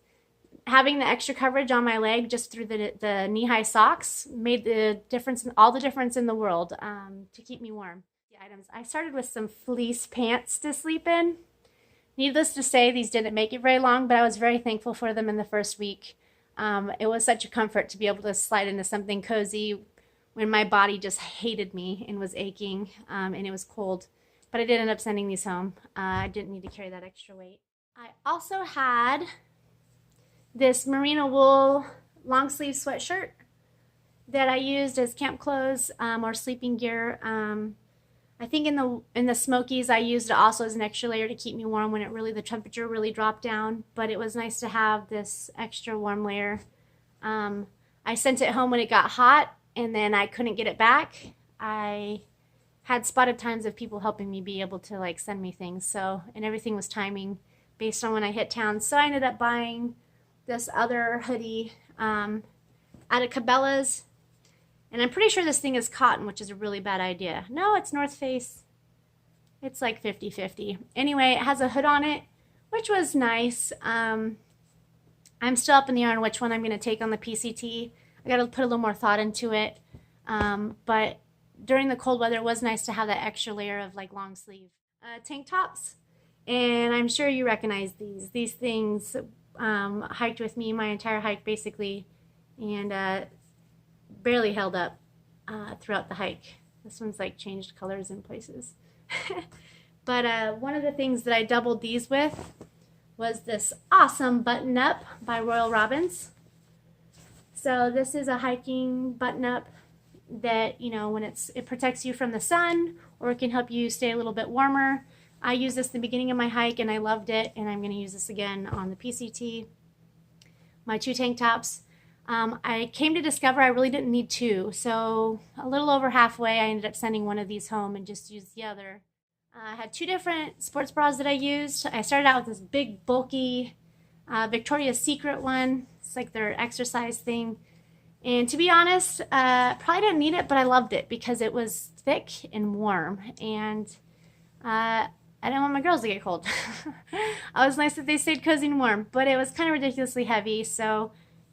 having the extra coverage on my leg just through the knee-high socks made the difference, all the difference in the world to keep me warm. The items. I started with some fleece pants to sleep in. Needless to say, these didn't make it very long, but I was very thankful for them in the first week. It was such a comfort to be able to slide into something cozy when my body just hated me and was aching and it was cold. But I did end up sending these home. I didn't need to carry that extra weight. I also had this merino wool long sleeve sweatshirt that I used as camp clothes or sleeping gear. I think in the Smokies I used it also as an extra layer to keep me warm when the temperature really dropped down. But it was nice to have this extra warm layer. I sent it home when it got hot, and then I couldn't get it back. I had spotted times of people helping me be able to like send me things. So, and everything was timing based on when I hit town. So I ended up buying this other hoodie out of Cabela's. And I'm pretty sure this thing is cotton, which is a really bad idea. No, it's North Face. It's like 50-50. Anyway, it has a hood on it, which was nice. I'm still up in the air on which one I'm going to take on the PCT. I got to put a little more thought into it. But during the cold weather, it was nice to have that extra layer of like long sleeve tank tops. And I'm sure you recognize these. These things hiked with me my entire hike basically. And barely held up throughout the hike. This one's like changed colors in places. But one of the things that I doubled these with was this awesome ButtonUp by Royal Robbins. So this is a hiking button-up that, you know, when it protects you from the sun, or it can help you stay a little bit warmer. I used this at the beginning of my hike and I loved it, and I'm going to use this again on the PCT. My 2 tank tops. I came to discover I really didn't need 2, so a little over halfway I ended up sending one of these home and just used the other. I had 2 different sports bras that I used. I started out with this big bulky Victoria's Secret one. It's like their exercise thing. And to be honest, probably didn't need it, but I loved it because it was thick and warm. And I didn't want my girls to get cold. It was nice that they stayed cozy and warm, but it was kind of ridiculously heavy. So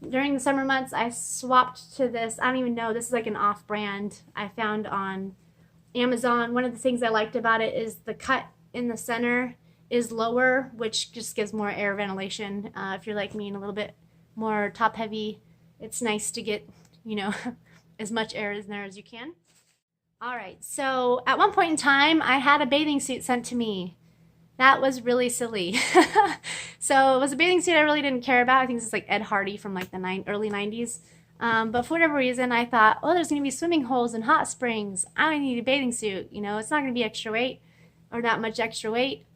during the summer months, I swapped to this. I don't even know. This is like an off-brand I found on Amazon. One of the things I liked about it is the cut in the center is lower, which just gives more air ventilation. If you're like me and a little bit more top-heavy, it's nice to get, you know, as much air in there as you can. All right, so at one point in time, I had a bathing suit sent to me. That was really silly. So it was a bathing suit I really didn't care about. I think this is like Ed Hardy from like the early 90s. But for whatever reason, I thought, oh, there's going to be swimming holes and hot springs. I don't need a bathing suit. You know, it's not going to be extra weight or not much extra weight.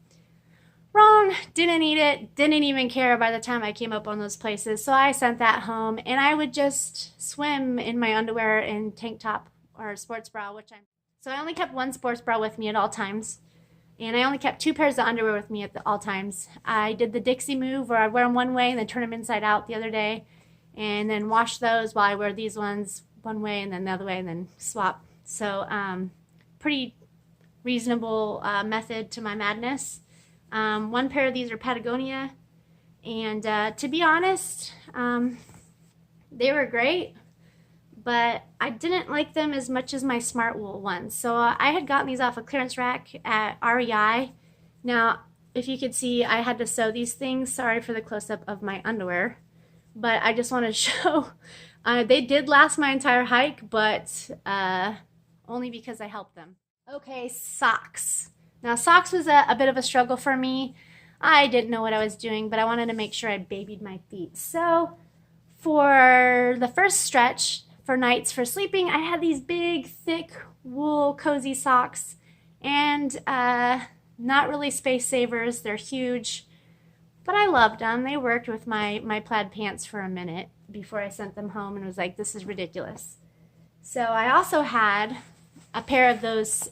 Wrong. Didn't need it. Didn't even care by the time I came up on those places. So I sent that home, and I would just swim in my underwear and tank top or sports bra, so I only kept 1 sports bra with me at all times. And I only kept 2 pairs of underwear with me at all times. I did the Dixie move where I'd wear them one way and then turn them inside out the other day. And then wash those while I wear these ones one way and then the other way and then swap. So pretty reasonable method to my madness. 1 pair of these are Patagonia. And to be honest, they were great. But I didn't like them as much as my Smart Wool ones. So I had gotten these off a clearance rack at REI. Now, if you could see, I had to sew these things. Sorry for the close-up of my underwear. But I just want to show They did last my entire hike, but only because I helped them. Okay, socks. Now, socks was a bit of a struggle for me. I didn't know what I was doing, but I wanted to make sure I babied my feet. So for the first stretch, for nights for sleeping, I had these big, thick, wool, cozy socks, and not really space savers. They're huge, but I loved them. They worked with my plaid pants for a minute before I sent them home and was like, this is ridiculous. So I also had a pair of those,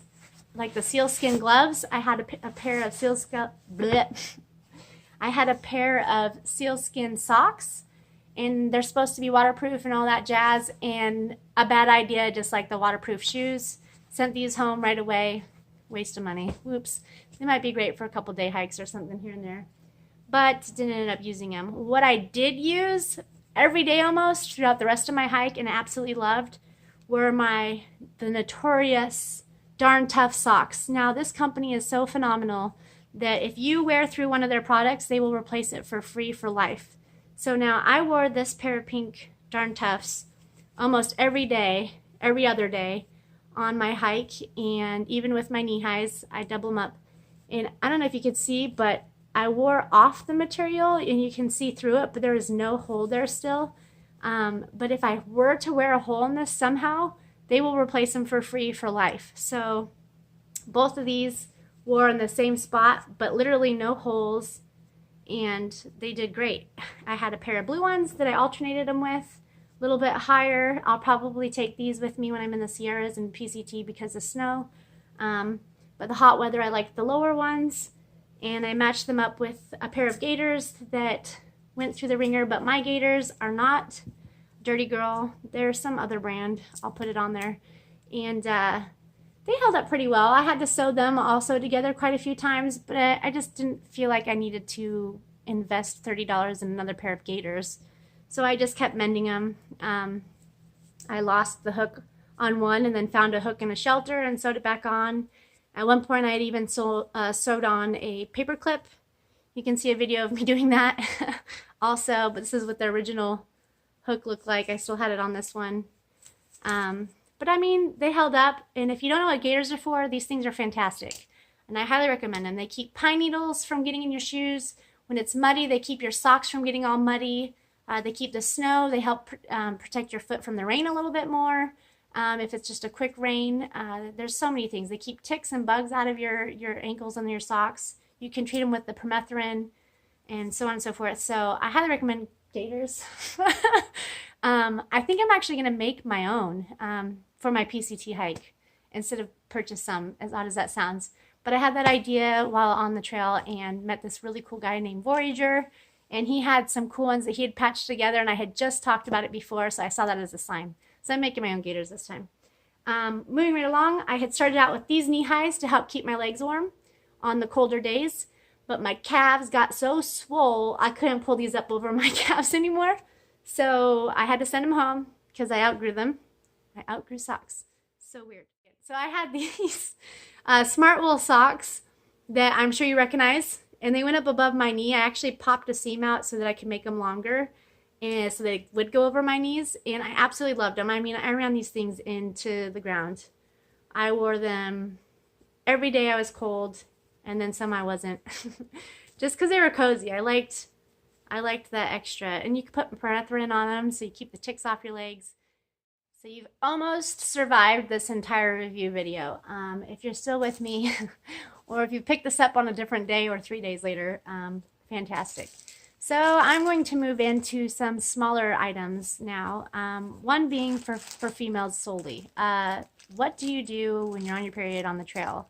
like the sealskin gloves. I had a pair of sealskin socks, and they're supposed to be waterproof and all that jazz, and a bad idea, just like the waterproof shoes. Sent these home right away. Waste of money. Whoops. They might be great for a couple day hikes or something here and there, but didn't end up using them. What I did use every day almost throughout the rest of my hike and absolutely loved were the notorious Darn Tough socks. Now, this company is so phenomenal that if you wear through one of their products, they will replace it for free for life. So now I wore this pair of pink Darn Toughs almost every day, every other day on my hike, and even with my knee highs, I double them up. And I don't know if you could see, but I wore off the material and you can see through it, but there is no hole there still. But if I were to wear a hole in this somehow, they will replace them for free for life. So both of these wore in the same spot, but literally no holes, and they did great. I had a pair of blue ones that I alternated them with, a little bit higher. I'll probably take these with me when I'm in the Sierras and PCT because of snow. But the hot weather, I liked the lower ones, and I matched them up with a pair of Gaiters that went through the ringer, but my Gaiters are not Dirty Girl. They're some other brand. I'll put it on there. And they held up pretty well. I had to sew them also together quite a few times, but I just didn't feel like I needed to invest $30 in another pair of Gaiters. So I just kept mending them. I lost the hook on one and then found a hook in a shelter and sewed it back on. At one point I had even sewed on a paper clip. You can see a video of me doing that also, but this is what the original hook looked like. I still had it on this one. But I mean, they held up, and if you don't know what Gaiters are for, these things are fantastic, and I highly recommend them. They keep pine needles from getting in your shoes. When it's muddy, they keep your socks from getting all muddy. They keep the snow. They help protect your foot from the rain a little bit more. If it's just a quick rain, there's so many things. They keep ticks and bugs out of your ankles and your socks. You can treat them with the permethrin and so on and so forth. So I highly recommend Gaiters. I think I'm actually going to make my own for my PCT hike instead of purchase some, as odd as that sounds. But I had that idea while on the trail and met this really cool guy named Voyager, and he had some cool ones that he had patched together, and I had just talked about it before, so I saw that as a sign. So I'm making my own Gaiters this time. Moving right along, I had started out with these knee highs to help keep my legs warm on the colder days, but my calves got so swole I couldn't pull these up over my calves anymore. So I had to send them home because I outgrew them. I outgrew socks. So weird. So I had these Smart Wool socks that I'm sure you recognize, and they went up above my knee. I actually popped a seam out so that I could make them longer, and so they would go over my knees, and I absolutely loved them. I mean, I ran these things into the ground. I wore them every day I was cold, and then some I wasn't, just because they were cozy. I liked that extra, and you could put permethrin on them so you keep the ticks off your legs. So you've almost survived this entire review video. If you're still with me, or if you picked this up on a different day or 3 days later, fantastic. So I'm going to move into some smaller items now, one being for females solely. What do you do when you're on your period on the trail?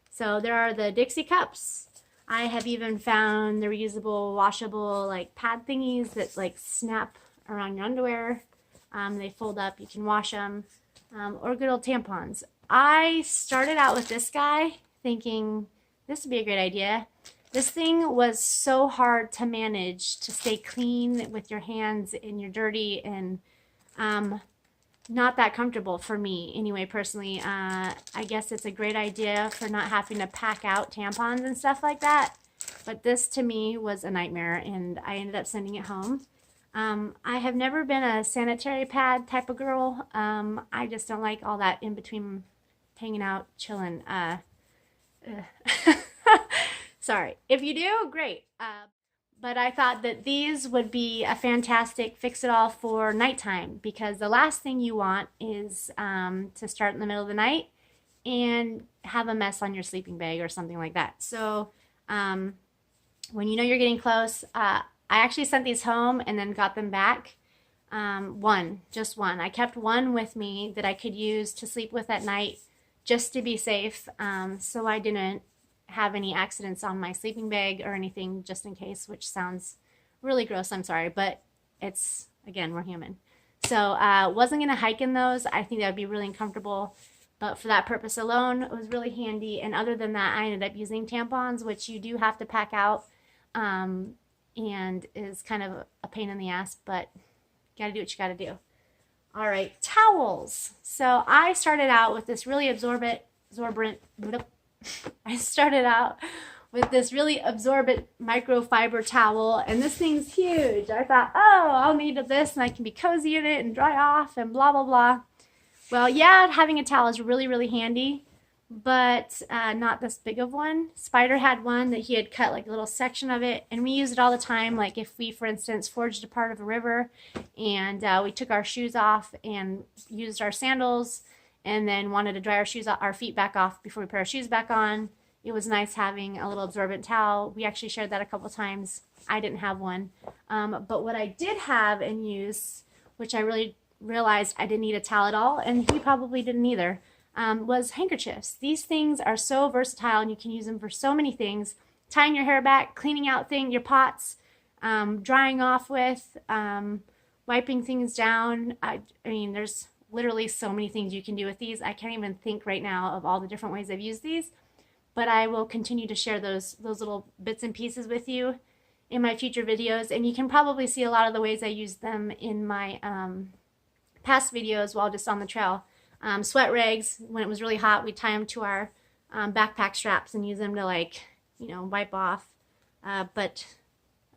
So there are the Dixie Cups. I have even found the reusable, washable, like pad thingies that like snap around your underwear. They fold up, you can wash them, or good old tampons. I started out with this guy thinking this would be a great idea. This thing was so hard to manage, to stay clean with your hands, and you're dirty, and not that comfortable for me anyway, personally. I guess it's a great idea for not having to pack out tampons and stuff like that, but this to me was a nightmare, and I ended up sending it home. I have never been a sanitary pad type of girl. I just don't like all that in between hanging out, chilling. Sorry. If you do, great. But I thought that these would be a fantastic fix-it-all for nighttime, because the last thing you want is to start in the middle of the night and have a mess on your sleeping bag or something like that. So when you know you're getting close, I actually sent these home and then got them back. Just one. I kept one with me that I could use to sleep with at night just to be safe, so I didn't have any accidents on my sleeping bag or anything, just in case, which sounds really gross. I'm sorry, but it's, again, we're human. So wasn't going to hike in those. I think that would be really uncomfortable, but for that purpose alone, it was really handy. And other than that, I ended up using tampons, which you do have to pack out, and is kind of a pain in the ass, but you gotta do what you gotta do. All right, towels. So I started out with this really absorbent microfiber towel, and this thing's huge. I thought, oh, I'll need this and I can be cozy in it and dry off and blah, blah, blah. Well, yeah, having a towel is really, really handy, but not this big of one. Spider had one that he had cut like a little section of it, and we use it all the time. Like if we, for instance, forged a part of a river and we took our shoes off and used our sandals and then wanted to dry our feet back off before we put our shoes back on, it was nice having a little absorbent towel. We actually shared that a couple times. I didn't have one. But what I did have and use, which I really realized I didn't need a towel at all, and he probably didn't either, was handkerchiefs. These things are so versatile and you can use them for so many things. Tying your hair back, cleaning out your pots, drying off with, wiping things down. I mean, there's literally so many things you can do with these. I can't even think right now of all the different ways I've used these, but I will continue to share those little bits and pieces with you in my future videos, and you can probably see a lot of the ways I use them in my past videos while just on the trail. Sweat rags, when it was really hot, we'd tie them to our backpack straps and use them to, like, you know, wipe off. But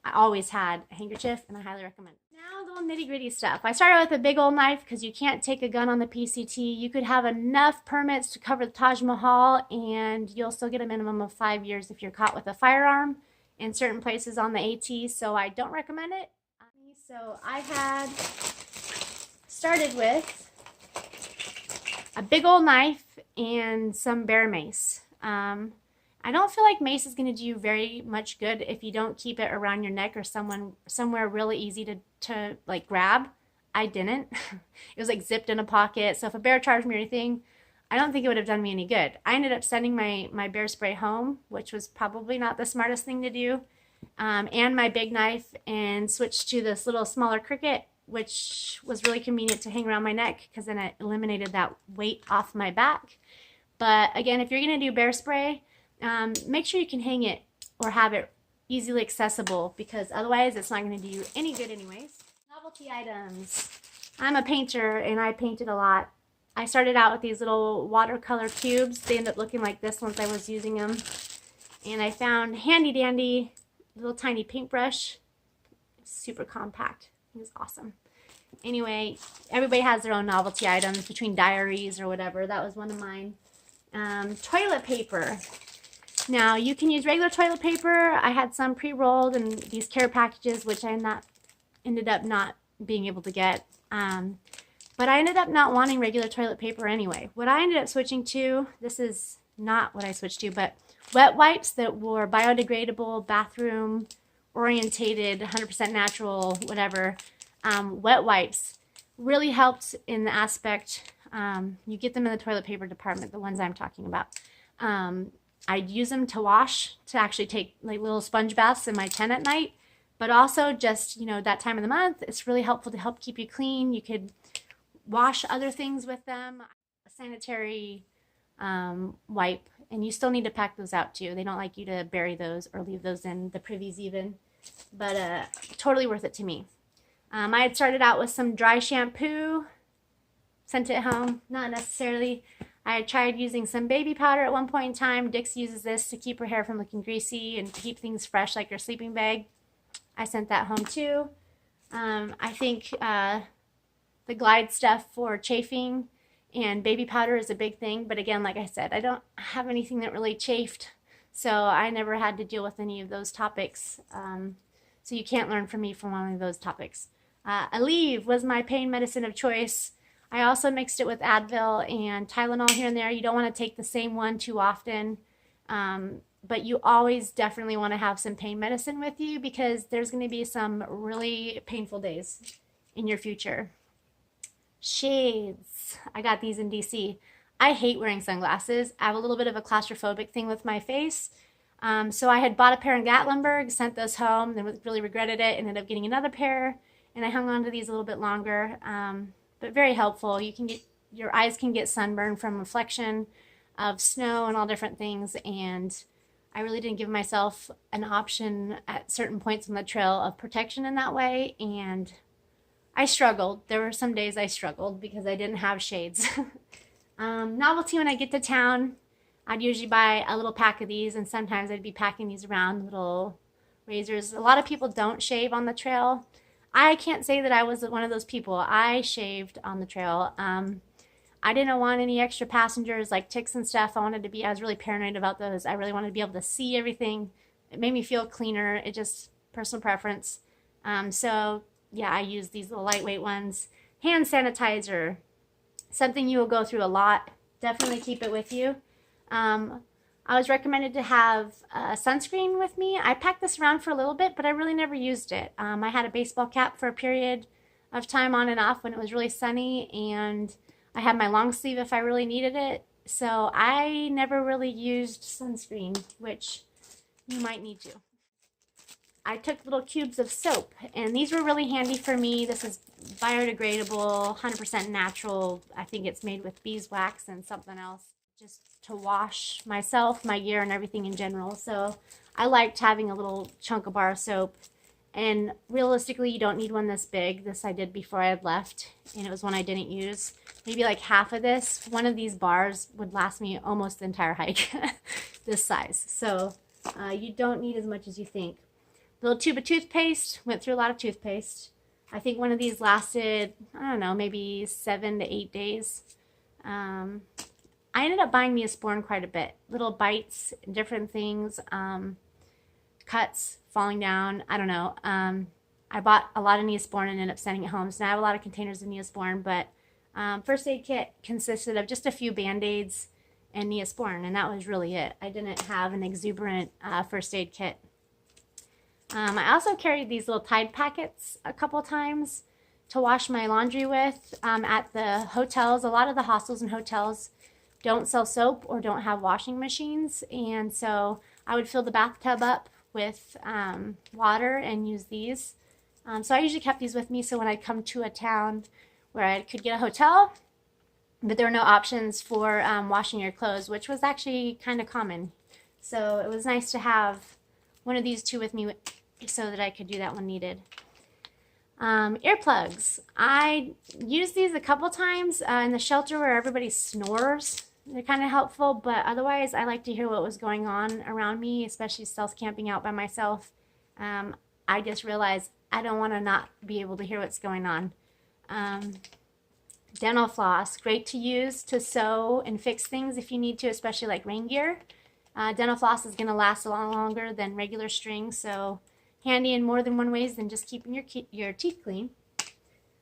I always had a handkerchief, and I highly recommend it. Now, little nitty-gritty stuff. I started with a big old knife because you can't take a gun on the PCT. You could have enough permits to cover the Taj Mahal, and you'll still get a minimum of 5 years if you're caught with a firearm in certain places on the AT, so I don't recommend it. So I had started with a big old knife and some bear mace. I don't feel like mace is going to do you very much good if you don't keep it around your neck or somewhere really easy to like grab. I didn't. It was like zipped in a pocket, so if a bear charged me or anything, I don't think it would have done me any good. I ended up sending my bear spray home, which was probably not the smartest thing to do, and my big knife, and switched to this little smaller cricket, which was really convenient to hang around my neck because then it eliminated that weight off my back. But again, if you're going to do bear spray, make sure you can hang it or have it easily accessible, because otherwise it's not going to do you any good anyways. Novelty items. I'm a painter and I painted a lot. I started out with these little watercolor cubes. They ended up looking like this once I was using them. And I found handy dandy little tiny paintbrush. Super compact. It was awesome. Anyway, everybody has their own novelty items between diaries or whatever. That was one of mine. Toilet paper. Now, you can use regular toilet paper. I had some pre-rolled in these care packages, which I ended up not being able to get. But I ended up not wanting regular toilet paper anyway. What I ended up switching to, this is not what I switched to, but wet wipes that were biodegradable, bathroom orientated, 100% natural, whatever. Wet wipes really helped in the aspect, you get them in the toilet paper department, the ones I'm talking about. I'd use them to wash, to actually take like little sponge baths in my tent at night, but also just, you know, that time of the month, it's really helpful to help keep you clean. You could wash other things with them. A sanitary wipe, and you still need to pack those out too. They don't like you to bury those or leave those in the privies even, but totally worth it to me. I had started out with some dry shampoo, sent it home, not necessarily. I had tried using some baby powder at one point in time. Dix uses this to keep her hair from looking greasy and keep things fresh like your sleeping bag. I sent that home too. I think the Glide stuff for chafing and baby powder is a big thing. But again, like I said, I don't have anything that really chafed, so I never had to deal with any of those topics. So you can't learn from me from one of those topics. Aleve was my pain medicine of choice. I also mixed it with Advil and Tylenol here and there. You don't want to take the same one too often, but you always definitely want to have some pain medicine with you because there's going to be some really painful days in your future. Shades. I got these in DC. I hate wearing sunglasses. I have a little bit of a claustrophobic thing with my face. So I had bought a pair in Gatlinburg, sent those home, then really regretted it, and ended up getting another pair, and I hung on to these a little bit longer, but very helpful. Your eyes can get sunburned from reflection of snow and all different things, and I really didn't give myself an option at certain points on the trail of protection in that way, and I struggled. There were some days I struggled because I didn't have shades. Novelty, when I get to town, I'd usually buy a little pack of these, and sometimes I'd be packing these around, little razors. A lot of people don't shave on the trail. I can't say that I was one of those people. I shaved on the trail. I didn't want any extra passengers like ticks and stuff. I was really paranoid about those. I really wanted to be able to see everything. It made me feel cleaner. It just, personal preference. So yeah, I use these little lightweight ones. Hand sanitizer, something you will go through a lot. Definitely keep it with you. I was recommended to have sunscreen with me. I packed this around for a little bit, but I really never used it. I had a baseball cap for a period of time on and off when it was really sunny, and I had my long sleeve if I really needed it. So I never really used sunscreen, which you might need to. I took little cubes of soap, and these were really handy for me. This is biodegradable, 100% natural. I think it's made with beeswax and something else, just to wash myself, my gear, and everything in general. So I liked having a little chunk of bar of soap. And realistically, you don't need one this big. This I did before I had left, and it was one I didn't use. Maybe like half of this. One of these bars would last me almost the entire hike, this size. So you don't need as much as you think. Little tube of toothpaste. Went through a lot of toothpaste. I think one of these lasted, I don't know, maybe 7 to 8 days. I ended up buying Neosporin quite a bit. Little bites, different things, cuts, falling down, I don't know. I bought a lot of Neosporin and ended up sending it home. So now I have a lot of containers of Neosporin, but first aid kit consisted of just a few Band-Aids and Neosporin, and that was really it. I didn't have an exuberant first aid kit. I also carried these little Tide packets a couple times to wash my laundry with at the hotels. A lot of the hostels and hotels don't sell soap or don't have washing machines, and so I would fill the bathtub up with water and use these. So I usually kept these with me, so when I'd come to a town where I could get a hotel, but there were no options for washing your clothes, which was actually kind of common. So it was nice to have one of these two with me so that I could do that when needed. Earplugs. I used these a couple times in the shelter where everybody snores. They're kind of helpful, but otherwise I like to hear what was going on around me, especially stealth camping out by myself. I just realized I don't want to not be able to hear what's going on. Dental floss. Great to use to sew and fix things if you need to, especially like rain gear. Dental floss is going to last a lot longer than regular string, so handy in more than one ways than just keeping your teeth clean.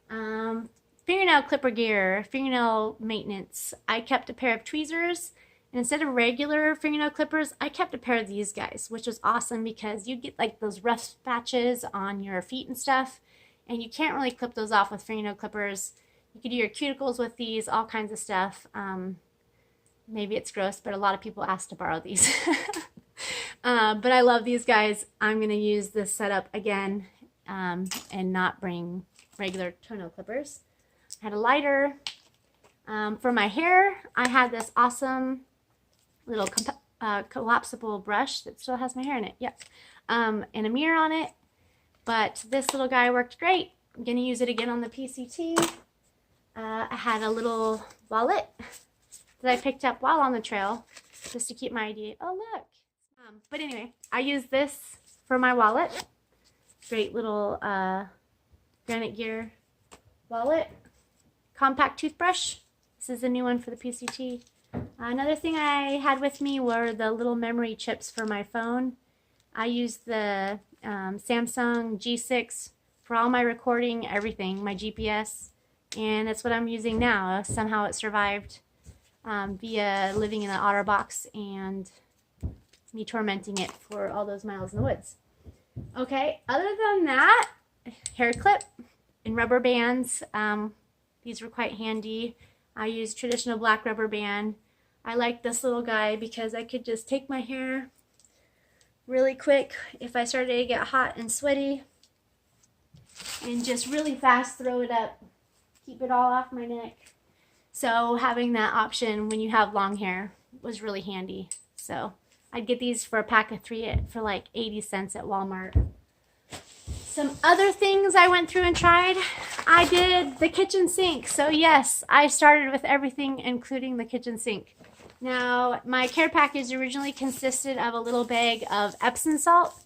Fingernail clipper gear, fingernail maintenance. I kept a pair of tweezers, and instead of regular fingernail clippers, I kept a pair of these guys, which was awesome because you get like those rough patches on your feet and stuff, and you can't really clip those off with fingernail clippers. You could do your cuticles with these, all kinds of stuff. Maybe it's gross, but a lot of people ask to borrow these. But I love these guys. I'm going to use this setup again and not bring regular toenail clippers. I had a lighter. For my hair, I had this awesome little collapsible brush that still has my hair in it. Yep. And a mirror on it. But this little guy worked great. I'm going to use it again on the PCT. I had a little wallet that I picked up while on the trail just to keep my ID. Oh, look. But anyway, I use this for my wallet. Great little Granite Gear wallet. Compact toothbrush. This is a new one for the PCT. Another thing I had with me were the little memory chips for my phone. I use the Samsung G6 for all my recording, everything, my GPS, and that's what I'm using now. Somehow it survived via living in an OtterBox and me tormenting it for all those miles in the woods. Okay, other than that, hair clip and rubber bands. These were quite handy. I use traditional black rubber band. I like this little guy because I could just take my hair really quick if I started to get hot and sweaty and just really fast throw it up, keep it all off my neck. So having that option when you have long hair was really handy. So I'd get these for a pack of 3 for like 80 cents at Walmart. Some other things I went through and tried. I did the kitchen sink. So yes, I started with everything including the kitchen sink. Now, my care package originally consisted of a little bag of Epsom salt,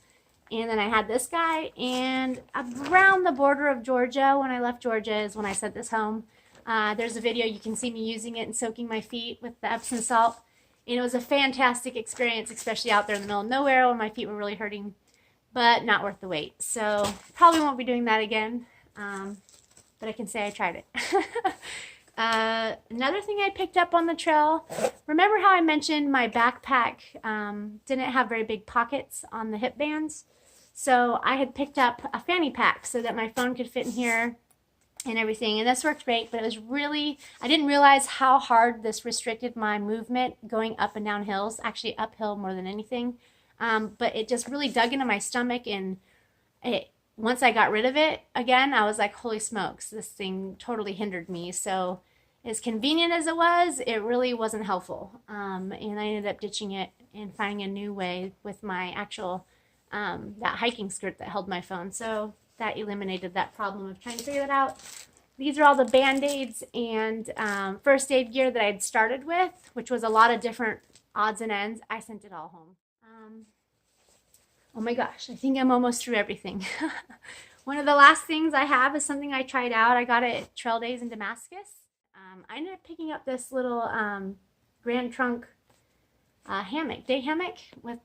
and then I had this guy, and around the border of Georgia, when I left Georgia is when I sent this home. There's a video, you can see me using it and soaking my feet with the Epsom salt, and it was a fantastic experience, especially out there in the middle of nowhere when my feet were really hurting, but not worth the wait. So, probably won't be doing that again, but I can say I tried it. Another thing I picked up on the trail, remember how I mentioned my backpack didn't have very big pockets on the hip bands? So I had picked up a fanny pack so that my phone could fit in here and everything, and this worked great, but it was really, I didn't realize how hard this restricted my movement going up and down hills, actually uphill more than anything, but it just really dug into my stomach, and once I got rid of it again, I was like, holy smokes, this thing totally hindered me. So as convenient as it was, it really wasn't helpful. And I ended up ditching it and finding a new way with my actual, that hiking skirt that held my phone. So that eliminated that problem of trying to figure that out. These are all the Band-Aids and first aid gear that I'd started with, which was a lot of different odds and ends. I sent it all home. Oh my gosh, I think I'm almost through everything. One of the last things I have is something I tried out. I got it at Trail Days in Damascus. I ended up picking up this little Grand Trunk hammock, day hammock.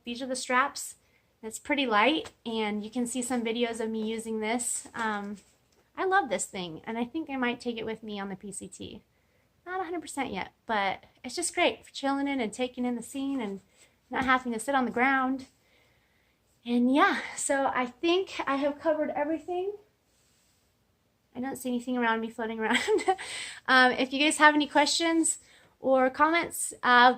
These are the straps. It's pretty light, and you can see some videos of me using this. I love this thing, and I think I might take it with me on the PCT. Not 100% yet, but it's just great for chilling in and taking in the scene and not having to sit on the ground. And yeah, so I think I have covered everything. I don't see anything around me floating around. If you guys have any questions or comments,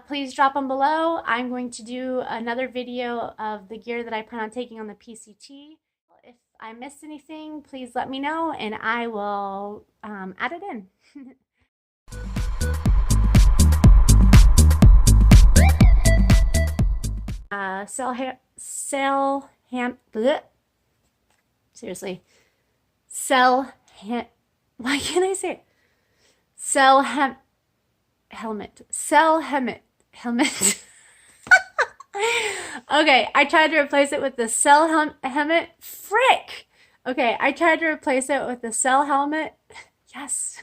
please drop them below. I'm going to do another video of the gear that I plan on taking on the PCT. If I missed anything, please let me know and I will add it in. Why can't I say it? Helmet. Okay, I tried to replace it with the helmet. Frick! Okay, I tried to replace it with the helmet. Yes.